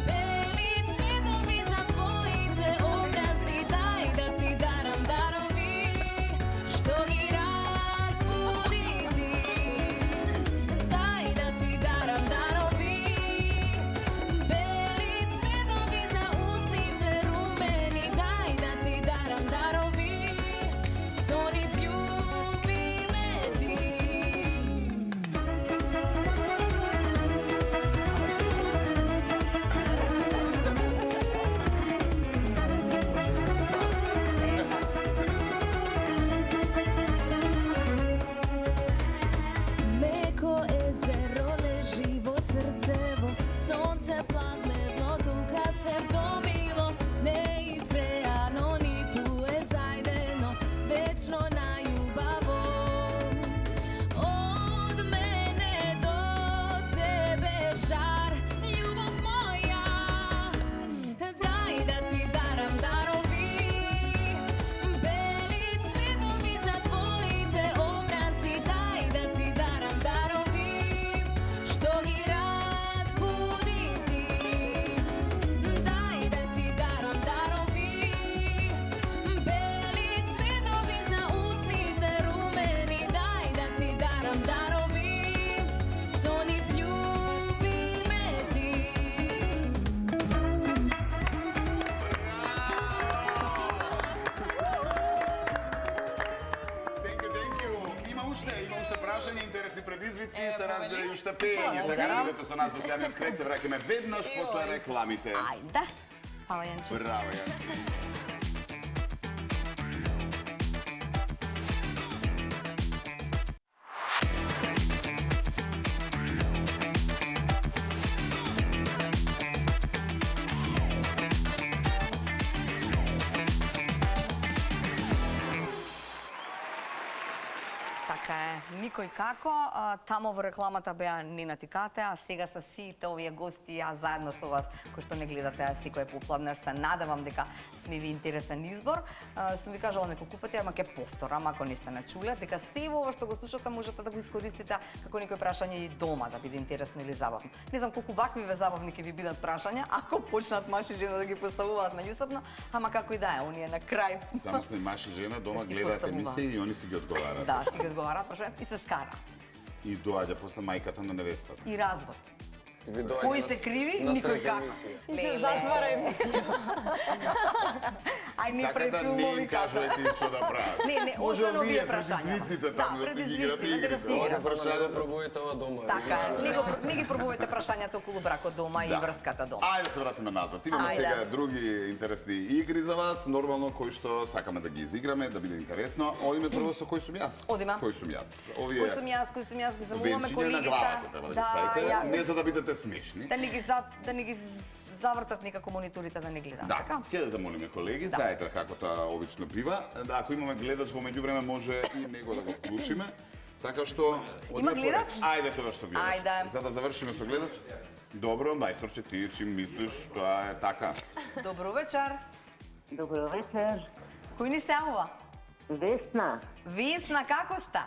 бели цветови за твоите образи. Дај да ти дарам дарови, што ги разбуди ти. Дај да ти дарам дарови, бели цветови за усите румени. Дај да ти дарам дарови, со нив љуби ме ти. Меко езеро лежи во срцево, сонце пладневно тука се вдомило, не изгреано ниту е зајдено, вечно најубаво. Од мене до тебе жар, љубов моја. Дај да ти дарам дарови, бели цветови за твоите образи. Дај да ти дарам дарови, што ги разбуди ти. Дај да ти дарам дарови, бели цветови за усите румени. Дај да ти дарам дарови, со нив љуби ме ти. Thank you. Има уште прашања, интересни предизвици, се разбира и уште пеење. Така, бидете со нас до самиот крај, се враќаме веднаш после рекламите. Ајде. Фала Јанче. Браво, Јанчи. Така е, никој како, тамо во рекламата беа Нина Тикате, а сега са сите овие гости, ја заедно со вас, кои што не гледате секој попладне, се надевам дека сме ви интересен избор. Сум ви кажала неколку пати, ама ќе повторам, ако не сте не чуле, дека се ова што го слушате можете да го искористите како некој прашање и дома, да биде интересно или забавно. Не знам колку ваквиве забавни ќе ви бидат прашања, ако почнат маж и жена да ги поставуваат меѓусебно, ама како и да е, оние на крај. Само сте маж и жена, дома Да си гледаат поставува. емисија и они си ги одговараат. Да, си ги одговараат прашања и се скараат. И доаѓа после мајката на невестата. И развод. Ви доаѓа Кои на се с- криви, на никој среќа како. емисија. И се затвара емисија. Ај не Така пред да не филмови им кажувате што да прават. Не, Може освен овие овие прашања. предизвиците таму да си ги играте предизвиците, да игрите. си Овие играте. прашања Пробујте ова дома. Така е, не ги пробувате прашањата околу бракот дома и врската дома. Ајде се вратиме назад. Имаме Ајде. сега други интересни игри за вас, нормално кои што сакаме да ги изиграме, да биде интересно. Одиме прво со кој сум јас. Одиме. Кој сум јас? Кој сум јас, ги замолуваме венчиња на колегите. главата треба да ги ставите, не за да бидете смешни. Да не ги завртат некако мониторите да не гледаат, Да, така? ќе да молиме колеги, знаете како тоа обично бива. Да, ако имаме гледач во меѓувреме може и него да го вклучиме. Така што Има гледач? Ајде тоа што гледач. Ајде. За да завршиме со гледач. Добро, мајсторче, ти чим мислиш, тоа е така. Добро вечер. Добро вечер. Кој ни се јавува? Весна, Весна, како сте?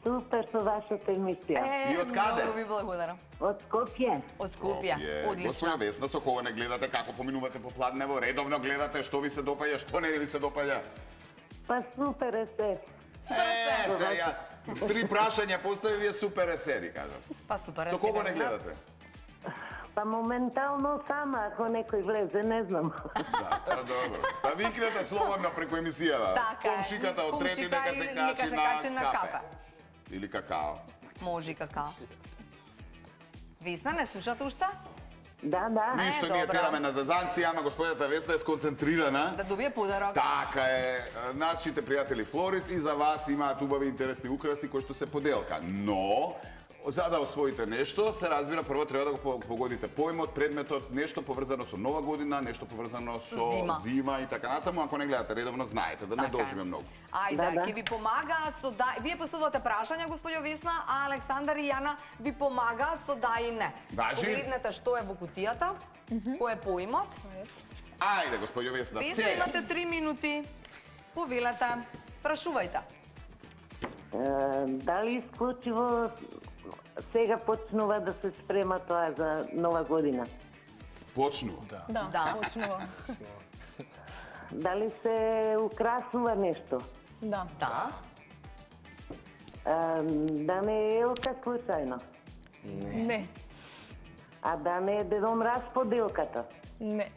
супер со вашата емисија. И од каде? Многу ви благодарам. Од Скопје. Од Скопје. Одлично. Господја Весна, со кого не гледате, како поминувате по Пладнево, редовно гледате, што ви се допаѓа, што не ви се допаѓа? Па супер е се. Сега, 3 прашања постави, вие супер е седи, кажам. Па супер. Со кого не гледате? Па моментално сама, ако некој влезе, не знам. Да, па добро. Па викнете слободно преку емисијава. Така е. Комшиката од трети Комшика нека или се нека се качи качи на на кафе. кафе. Или какао. Може и какао. Весна, не слушате уште? Да, да. Ништо ние добро. тераме на зазанци, ама господјата Весна е сконцентрирана. Да добие подарок. Така е, нашите пријатели Флорис и за вас имаат убави интересни украси кои што се поделка. Но, за да освоите нешто, се разбира, прво треба да го погодите поимот, предметот, нешто поврзано со Нова година, нешто поврзано со зима и така натаму. Ако не гледате редовно, знаете да не Така е. должиме многу. Ајде, Да. ќе ви помагаат со да... Вие поставувате прашања, господјо Весна, а Александар и Јана ви помагаат со да и не. Важи. Погледнете што е во кутијата, кој е поимот. Ајде, господјо Весна, Весна, сега. имате 3 минути. Повелете, прашувајте. Дали исклучиво сега почнува да се спрема тоа за Нова година? Почнува. Да, почнува. Дали се украсува нешто? Да. Да. Да не е елка случајно? Не. А да не е Дедо Мраз поделката? Не.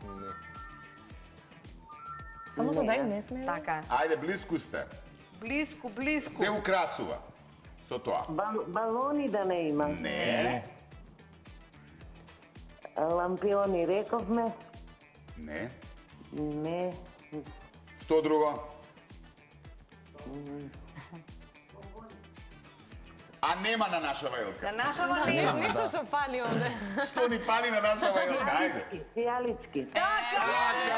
Само со да и не сме. Така е. Ајде, близко сте. Близко, близко. Се украсува со тоа. Балони да не има? Не. Лампиони рековме? Не. Не. Што друго? А нема на нашава елка. На нашава Не, нема. нешто што фали овде. Што ни пали на нашава елка? Ајде. Сијалички. Така е.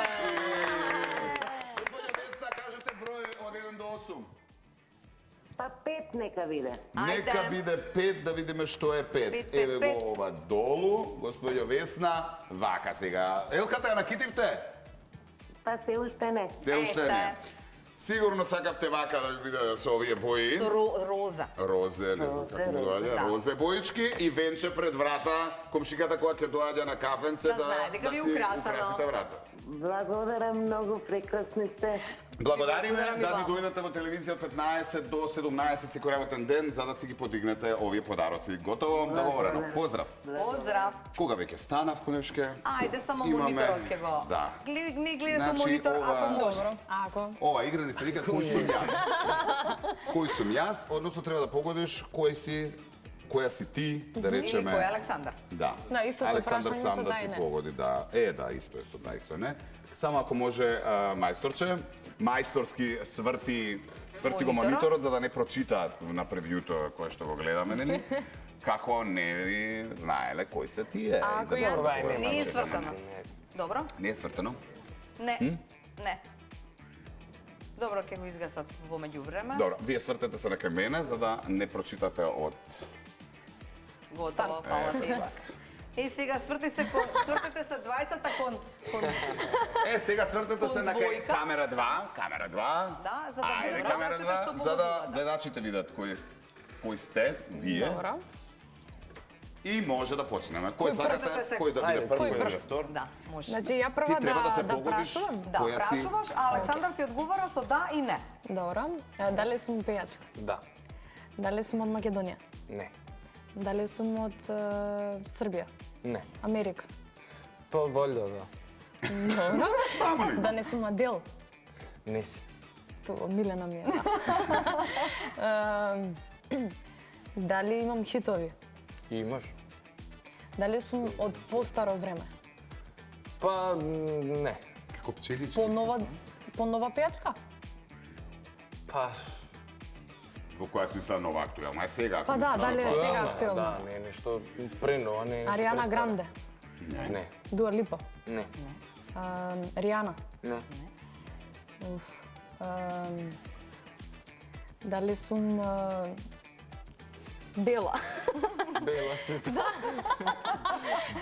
Господја Весна, кажете број од 1 до 8. Па 5 нека биде. Ајде. Нека биде 5, да видиме што е 5. Пет, Еве пет, го ова долу, господјо Весна. Вака сега. Елката ја накитивте? Па се уште не. Се уште не. Ете. Сигурно сакавте вака да биде со овие бои. Со роза. Розе, не знам како му доаѓа, Да. розе боички и венче пред врата, комшиката која ќе доаѓа на кафенце Да знае дека ви си украсано. украсите врата. Благодарам многу, прекрасни сте. Благодариме Благодарам и да ни вам. дојдете во телевизија од 15 до 17 секој работен ден за да си ги подигнете овие подароци. Готово, договорено. Поздрав. Поздрав. Кога веќе станав конешке? Ајде, само Имаме- мониторот ќе го. Да. Не гледате Значи, монитор, ова- ако може. Добро. Ако. Ова игра ни се вика кој сум јас. Кој сум јас, односно треба да погодиш која си ти, да Или речеме. кој е Александар. Да. Да, исто со Александар прашање сам со да да си и не. погоди, да. Да, исто е со да, исто е не. Само ако може мајсторче, мајсторски сврти го Мониторот. мониторот за да не прочитаат на превјуто кое што го гледаме, нели? Како не ви знаеле кој се тие. А, И ако да јас- договориме, Не е значи, свртано. Добро? Не е свртано? Не. Не. Добро, ќе го изгасат во меѓувреме. Добро, вие свртете се на кај мене за да не прочитате од Готово, фала ти. И сега свртите се двајцата кон сега свртете се на кај двојка. камера 2, камера 2. Да, за да Ајде, видат камера гледачите што 2, за да погодувате. гледачите видат кој сте вие. Добро. И може да почнеме. Кој Првите сакате? се- Кој да биде Ајде, прв, кој кој да прв? биде втор? Да, може. Значи ја Ти прва треба да се да погодиш прашувам. Да, која си. прашуваш, а Александар ти одговара со да и не. Добро. Дали сум пејачка? Да. Дали сум од Македонија? Не. Дали сум од Србија? Не. Америка? Па валјда, да. Добро. Таму ли? Да не сум Адел? Не си. То Милена ми е. Дали имам хитови? Имаш? Дали сум од постаро време? Па, не. Како пчелички. По нова пејачка? Па, Во која смисла нова актуелна? Е сега. ако Па да, мислиш, дали е па- сега да, актуелно? не е нешто пренова, не е нешто Ариана престаро. Гранде, Не, Дуа Липа, не, Ријана. не. Дали сум Бела? Бела си.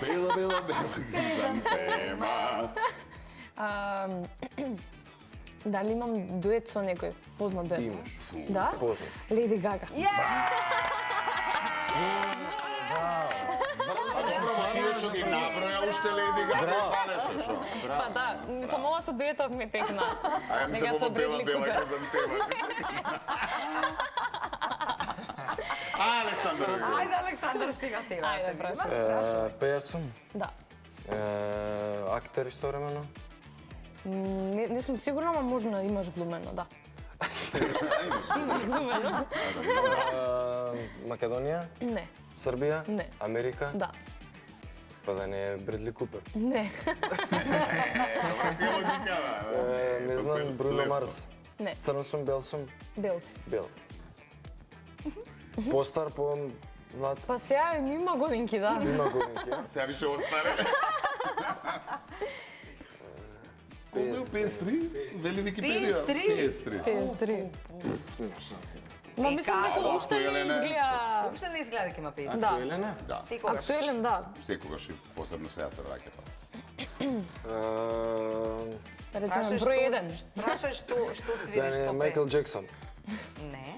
Бела, бела, бела, хризантема. Дали имам дует со некој? Познат дует? Имаш. Да? Познат. Леди Гага. Тие што ги наброја уште Леди Гага фалеше, шо? Па да, само ова со дуетов ми текна. Ајде ми се Нега со во бела, Бредли бела, Купер. хризантема. Александр, Ајде, Александар, стига тебе. Ајде, прашај. Пејач сум. Да. Актер истовремено. Не сум сигурна, ама можно имаш глумено, да. Имаш глумено? Македонија, Не, Србија, Не. Америка. да. Па да не е Бредли Купер. Не, ти логикава. Не знам, Бруно Марс. не, Црн сум, бел сум, бел си. бел. Постар, по млад. Па сега има годинки, да. Има годинки, а? Сега више остаре. Колку 53? Вели Википедија. 53? 53. 53. Ма мислам дека како? уште не Актуелен е. изгледа... Уопште не изгледа дека има 50. Да, Актуелен? Да, Секогаш. актуелен, да. секогаш и посебно сега се враќа па. Да речеме Прашај број што- 1. Прашај што Да свириш, не е што Майкл пее. Джексон. Не.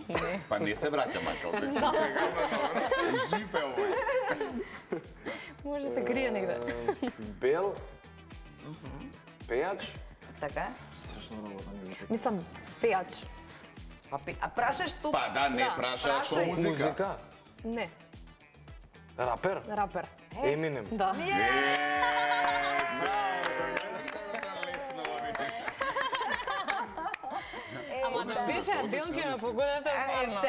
Па не се враќа Майкл Джексон сега, ама добро. Жив е овој. Може да се крие негде. Бел. Пејач. Така? Мислам, пејач. А прашај што... Па да, не Да, праша што прашај. музика. Музика. Не, Рапер. рапер. Еминем. Да. Ама да беше Аделки ме погодете стварно.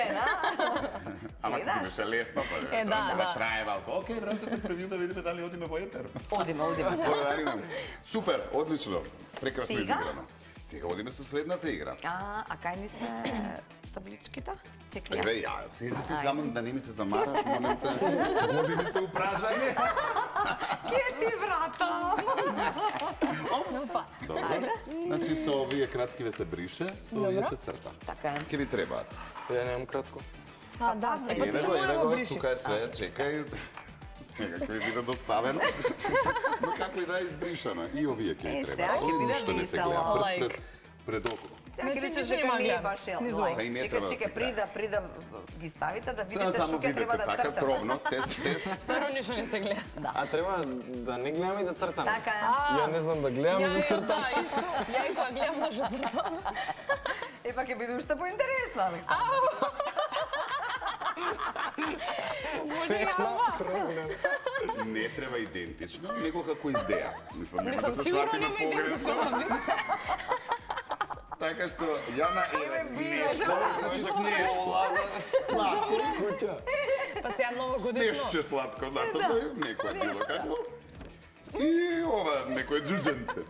Ама ти беше лесно, па. Е, да, да. Трае малку. Океј, вратете превиу да видиме дали одиме во етер. Одиме. Супер, одлично. Прекрасно Сега? изиграно. Сега одиме со следната игра. А кај ни се табличките? Чекай. Еве, ја, седите замам да не ми се замараш, момента. Води ми се упражање. Ке ти врата? Добро. Значи со овие краткиве се брише, со овие се црта. Така е. Ке ви требаат. Ја немам кратко. А, да. Е, па ти се Еве мора да го, бриши. тука е све, чекај. Некако ви биде доставено. Но како и да е избришано. И овие ке ви Е, требаат. сега ќе Овие биде ништо не се весела. гледа. Прст Лайк. пред око. Сега Значи, ќе речеш ништо дека нема не е гледам. баш ел. Низу. лайк. Па и не Чекай, треба да чекай, се при да ги ставите, да Сега видите само што ќе видите треба да така црташ. пробно, тест. Стварно ништо не се гледа. А треба да не гледам и да цртам. Така е. Ја не знам да гледам и да цртам. Да, исто. Ја и тоа гледам да што цртам. Епа ќе биде уште поинтересно, Александр. Може и ова. Не треба идентично, него како идеја. Мислам, нема Мислам, да се сигурно сватиме нема погрешно. идентично. Така што, Јана, еве, снешко, значи снешко. Сладко, Па сега ново годишно. снешче сладко, нацрта, некој било какво. И ова, некој джудженце.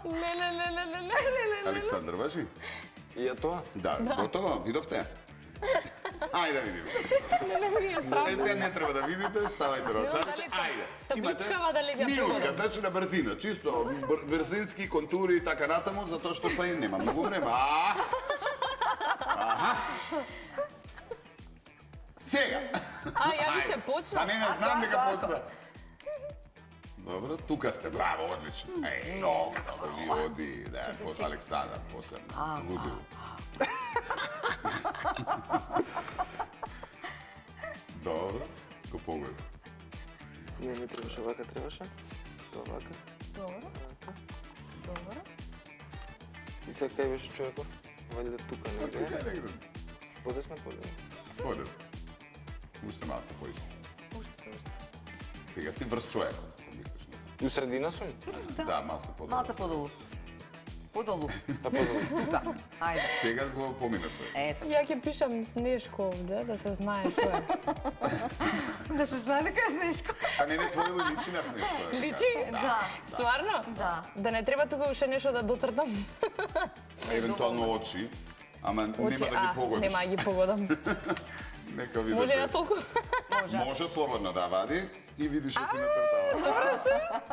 Не. Александр, важи? И е тоа. Да, готово, видовте? Ајде да видиме. Не ми е Е, страшно. сега не треба да видите, ставајте на очарите. дали Ајде. табличкава дали ги минутка, погодам? значи на брзина, чисто брзински контури и така натаму, затоа што па и нема многу време. Аха. Сега. Ја више Па почна. не знам дека почна. Добро, тука сте, браво, одлично. Много добро ви оди, да, под Александър, посебно. Лудил. Добро, го погледам. Не ми требаше вака, требаше. Тоа вака. Добро. И сега кај беше човеков? Вајде тука Тука негде. е негде. Подесно, подесно. Оде се. Уште малце поише. Сега си врз човекот, ако мислиш. У средина сум? Да, малце подолу. Малце подолу. Подолу. Па подолу. Тука. Ајде. Сега го поминате. Ето. Ја ќе пишам Снешко овде, да се знае што е. Да се знае дека е Снешко. А не твојо личи нас нешто. Личи? Да. Стварно? Да. Да не треба тука уште нешто да доцртам? Евентуално очи. Ама нема Очи, да ги погодиш. Нема да ги погодам. Нека види. Може ја толку? Може слободно да вади и види што се нацртава.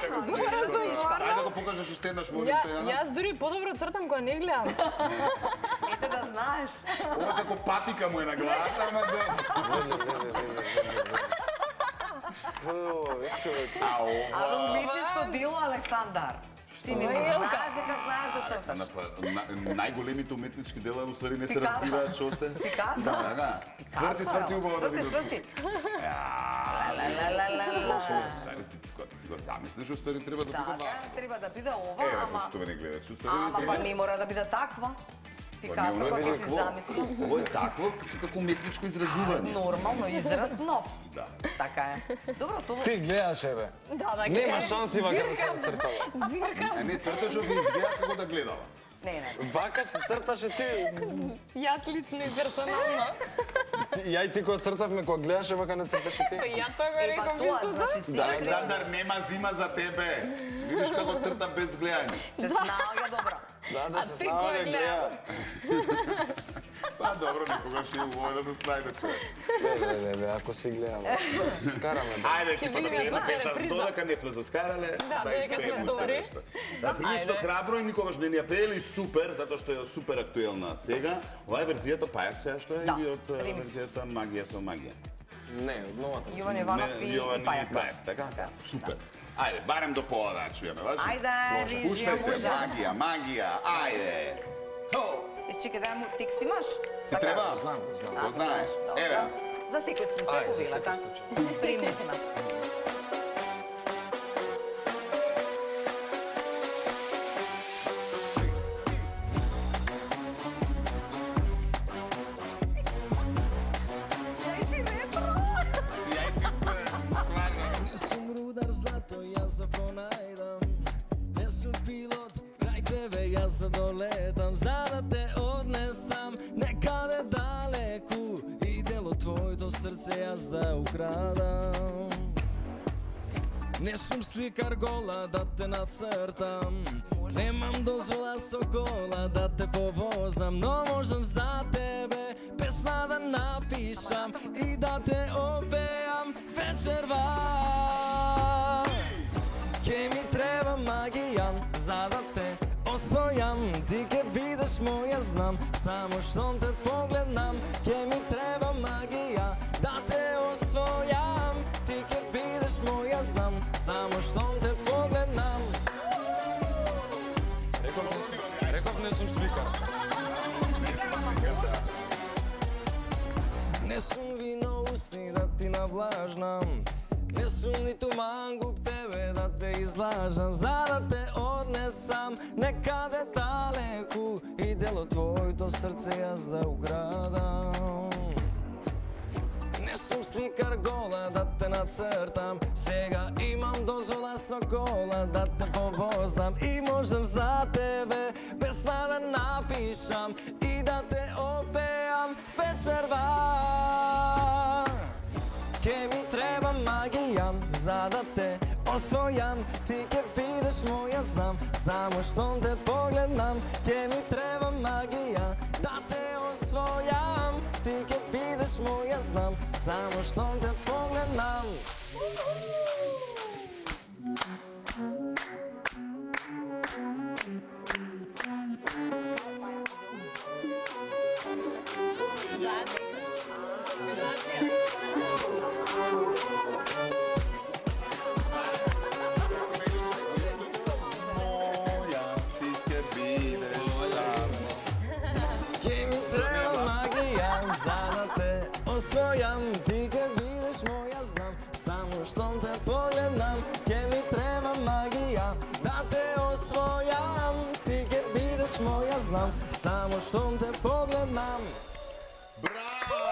Ајде да го покажеш уште еднаш молим те, Јана. Јас дури подобро цртам кога не гледам. Ете да знаеш. Ова како патика му е на главата, ама да... Што е ова, човече? А ова... А умитничко дело, Александар. Ти не знаеш дека знаеш да црташ. Најголемите уметнички дела у ствари не се Пикасо. разбираат што се. Пикасо? Да. Сврти убаво да видиш. Сврти. Кога ти си го замислиш, у ствари треба да биде Да, вака. треба да биде ова, Еве, ама... што ме не гледаш, у Ама ствари па не мора да биде таква. Пикасо, кога ќе си замисли. Ово е такво, како уметничко изразување. Нормално, израз нов. Да. Така е. Добро, тоа... Ти гледаш, еве. Да, Нема шанси вака да се нацртава. А не црташ ови изгледа како да гледала. Не. Вака се црташе ти. Јас лично и персонално. Ја и ти кога цртавме, кога гледаше вака не црташе ти. Ја тоа го Еба реков тоа, истото. значи си... Александар, нема зима за тебе. Видиш како црта без гледање. Се снаоѓа добро. Да А се ти снава која да гледа. Па добро, никогаш и убаво да се снајде човек. Бе, ако си гледам. Скараме. Ајде, екипа да видиме гледаме, после без да реприза. додека не сме заскарале, Да, додека сме добри. Прилично Ајде. храбро и никогаш не ни ја пеели супер, затоа што е супер актуелна сега. Ова е верзијата Пајак сега што е Да, или од ремикс. верзијата Магија со магија? Не, од новата. Јован Иванов и Јован Пајак. Пајак, така? Супер. Ајде, барем до пола да чуеме, важи? Ајде, режија, Пуштајте, може. магија, ајде. Хо! Чекај, дај му текст имаш? Ти треба? Знам. Го знаеш? Добро. Еве. За секој случај, Ајде, за секој повелата. Примни сме. Не сум рудар, злато јас да пронајдам. Не сум пилот, крај тебе јас да долетам. За да те однесам некаде далеку и дел од твоето срце јас да украдам. Не сум сликар гола да те нацртам. Немам дозвола со кола да те повозам, но можам за тебе песна да напишам и да те опеам вечерва. Ке ми треба магија за да те освојам, ти ке бидеш моја, знам, само штом те погледнам. Ке ми треба магија да те освојам, ти ке бидеш моја, знам, само штом те погледнам. Реков не сум сликар. Не сум вино устни да ти навлажнам, не сум ниту мангуп тебе да те излажам. За да те однесам некаде далеку и дел од твоето срце јас да украдам. Не сум сликар гола да те нацртам, сега имам дозвола со кола да те повозам и можам за тебе песна да напишам и да те опеам вечерва. Ке ми треба магија за да те освојам, ти ке бидеш моја, знам, само штом те погледнам. Ке ми треба магија да те освојам, ти ке бидеш моја, знам, само штом те погледнам. Моја, ти ке бидеш Ке ми треба магија за да те освојам, ти ке бидеш моја, знам, само штом те погледнам. Ке ми треба магија да те освојам, ти ке бидеш моја, знам, само штом те погледнам. Браво!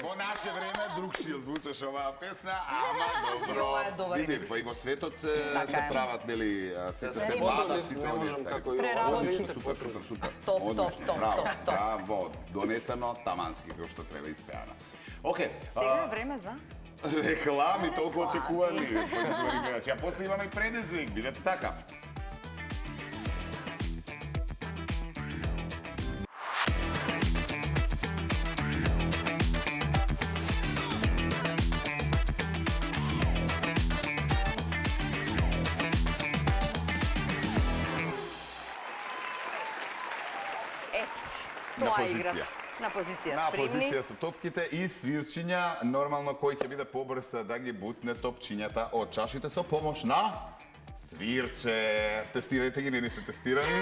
Во наше време другшија звучеше оваа песна, ама добро. Ова е добар Види, ремикс. па и во светот се Така е. прават, нели, сите се Се владат, модели, сите не овие можам стари. како и Преработи. Одлично, супер. Топ, Одлично, топ, браво, топ, топ. браво, донесено тамански, како што треба испеано. Океј, Сега е време за... реклами толку очекувани. Ја после имаме и предизвик, бидете така. Ето ти, На тоа позиција. игра. На позиција, На спремни. позиција се топките и свирчиња, нормално кој ќе биде побрз да ги бутне топчињата од чашите со помош на свирче. Тестирајте ги, не се тестирани.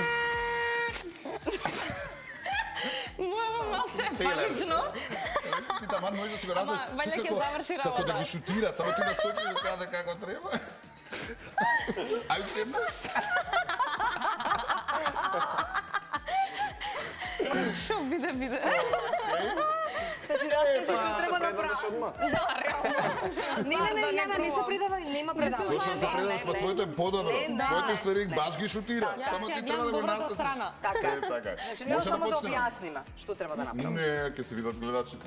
Мојава малце е Пеле. панично. Ти таман може да си го разбереш. Ама, вајде ќе заврши Како да работа. ги шутира, само ти насочи и го каде како треба. Ајде се една. Шо биде. Значи, разбираш што треба да предадеш правам. одма. Да, реално. Не, не се предавај, нема предавање. Зошто да се предаваш, па твоето е подобро. Не, Твоето не, свирик не. баш ги шутира. Јас Само ќе ти ја треба да го гледам добрата насочиш. страна. Така. Така. Значи, нема Може да само да почнеме. објасниме што треба да направиме. Не, ќе се видат гледачите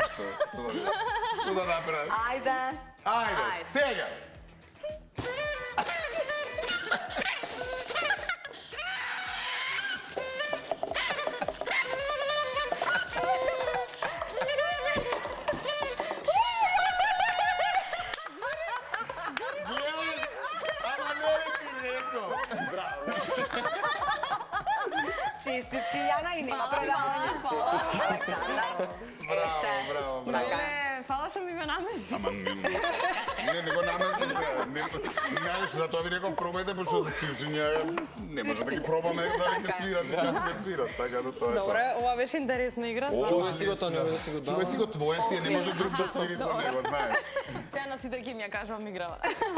што да направиш. Ајде. Ајде, сега! Гледаш, ама не ли ти рекол? Честитки, Јана, и нема предавање. Браво. Леле, фала што ми го намести. Ама не го наместим се. Знаеш, затоа ви реков пробајте, пошто за свирчиња не може да ги пробаме дали ќе свират и како ќе свират, така да тоа е тоа. Добре, ова беше интересна игра. Чувај си го тоа, не да си го Чувај си го твое си, не може друг да свири со него, знаеш. Сега на сите ќе ми ја кажувам играва.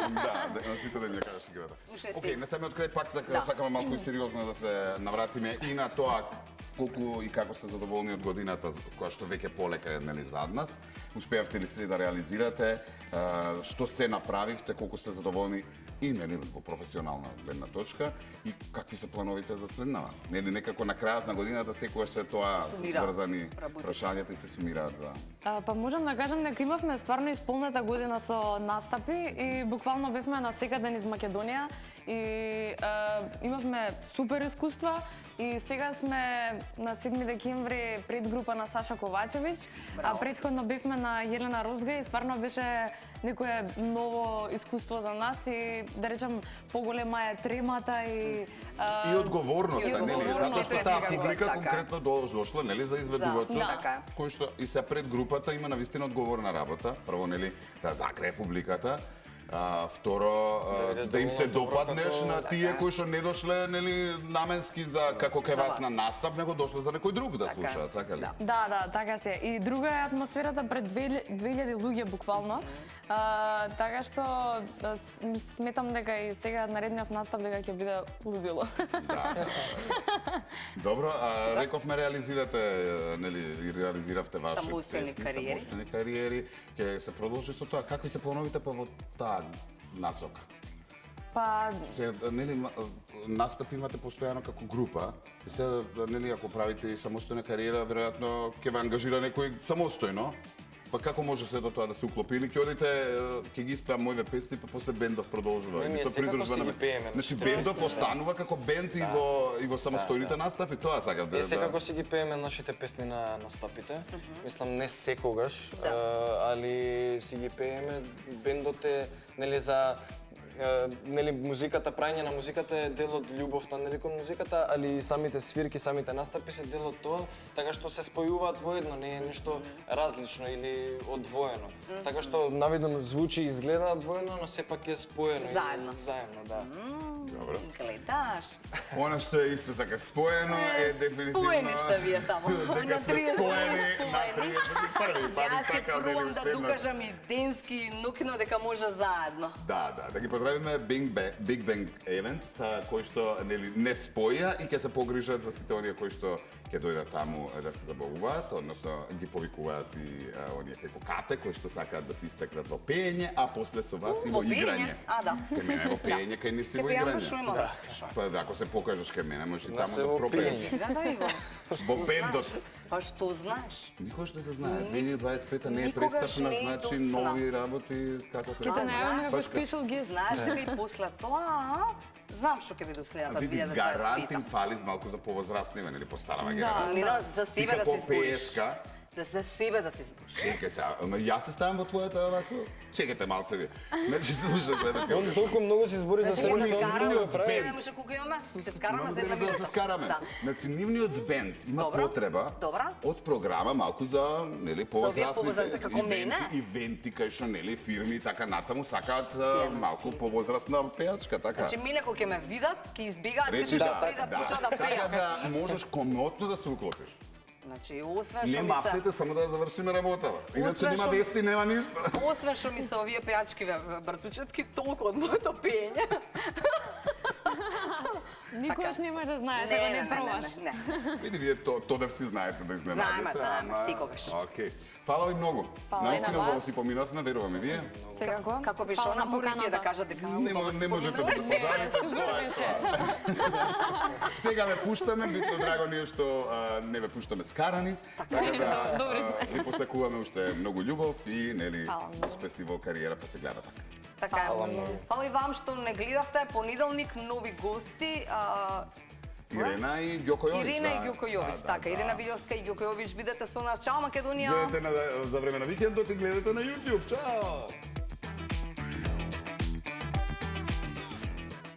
Да, на сите да ми ја кажеш играта. Слушај си. Океј, на самиот крај пак сакаме малку и сериозно да се навратиме и на тоа колку и како сте задоволни од годината која што веќе полека е нели зад нас. Успеавте ли се да реализирате? Што се направивте? Колку сте задоволни и нели во професионална гледна точка и какви се плановите за следнава? Нели некако на крајот на годината секогаш се тоа Сумира. врзани Работи. прашањата и се сумираат за Па можам да кажам дека имавме стварно исполнета година со настапи и буквално бевме на секаде низ Македонија и имавме супер искуства и сега сме на 7 декември пред група на Саша Ковачевич, а предходно бевме на Јелена Розга и стварно беше некое ново искуство за нас и да речем поголема е тремата и и одговорноста, И нели? одговорноста, Затоа што пред таа сега, публика така. конкретно дошла, нели, за изведувачот, Да, така. кој што и се пред групата има навистина одговорна работа. Прво, нели, да закрие публиката. Второ, да им се доволно допаднеш добро на како- тие кои што не дошле, нели, наменски за како кај вас на настап, него дошле за некој друг да слушаат, така ли? Да, така се. И друга е атмосферата пред 2000 луѓе буквално. Така што сметам дека и сега наредниот настап дека ќе биде лудило. Добро, рековме реализирате, нели, и реализиравте ваши Самостојни песни, кариери. самостојни кариери. Ќе се продолжи со тоа. Какви се плановите па во таа насока? Па Се, нели, настап имате постојано како група. И се, нели, ако правите и самостојна кариера, веројатно ќе ве ангажира некој самостојно. Па како може се до тоа да се уклопи или ќе одите, ќе ги испеам моите песни, па после бендов продолжува? Не, Или ние се секако придружува си на- ги пееме, Значи значи, бендов да. останува како бенд и во самостојните настапи, тоа сакам да. Ние секако си ги пееме нашите песни на настапите. Мислам не секогаш, али си ги пееме. Бендот е нели за нели музиката, прајање на музиката е дел од љубовта нели кон музиката, али и самите свирки, самите настапи се дел од тоа, така што се спојуваат воедно, не е нешто различно или одвоено. Така што навидно звучи и изгледа одвоено, но сепак е споено. Заедно. Заедно, да. Добро. Гледаш. Она што е исто така споено е дефинитивно... Споени сте вие таму. Дека сме споени на 31-ви, па би Јас ќе сакал да пробам ни да уште еднаш. докажам и Денски и Нукино дека може заедно. Да ги поздравиме Big Bang Events, кои што не споја и ќе се погрижат за сите оние кои што ќе дојдат таму да се забавуваат, односно ги повикуваат и оние пекокате кои што сакаат да се истекнат во пеење, а после со вас и во играње. Да. Кај мене во пеење, кај нив си во играње. Па да, ако се покажеш кај мене, можеш и таму да пропееш. Во бендот. Па што знаеш? Никош не се знае. 2025 не е престапна, значи нови работи, како се... Ке те најаваме како Пашка. special guest. Знаеш дека и после тоа, знам што ќе биде следната Види, 2025. гарант им фали малку за повозрастниве, нели постарава генерација. Нина, за Ти себе да како се избориш. пееска, Да за себе да се избориш. чекај се, ама јас се ставам во твојата овако. Чекајте малце ви. Значи слушате, еве ти. Он толку многу се избори за себе што он друго прави. Не може кога имаме, се скараме за една Да се минута. скараме. Да. Значи, нивниот бенд има Добро. потреба Добро. од програма малку за, нели, повозрастните повозрастни како мене. ивенти кај што, нели, фирми и така натаму сакаат малку повозрастна пеачка, така. Значи, мене кога ќе ме видат, ќе избегаат Речи сите да, што преди да почнат да така пеат. да можеш комотно да се уклопиш. Значи, освен Не што ми се... мафтете, само да завршиме работава. Иначе Освен нема што- вести, нема ништо. Освен што ми се овие пеачки братучетки, толку од моето пеење. Никогаш немаш да знаеш, ако не пробаш. не. Види, вие Тодевци знаете да изненадите. Знаеме, секогаш. Окей. Фала ви многу. Фала и на Наистина вас. убаво си поминавме, верувам и вие. Секако. Како беше Фала она на поритие да поканата. кажат дека Не можете да се пожалите. Супер беше. Сега ве пуштаме, битно драго ние што не ве пуштаме скарани. Така да Добри сме. ви посакуваме уште многу љубов и нели Фала многу. успеси во кариерата се гледа така. Така е. Фала и вам што не гледавте. Понеделник нови гости. Ирена и Ѓоко Јович. Ирина и да. Ѓоко Јович, Да, така. да, Ирина да. Вилјовска и Ѓоко Јович бидете со нас. Чао Македонија. Гледате за време на викендот и гледате на YouTube. Чао!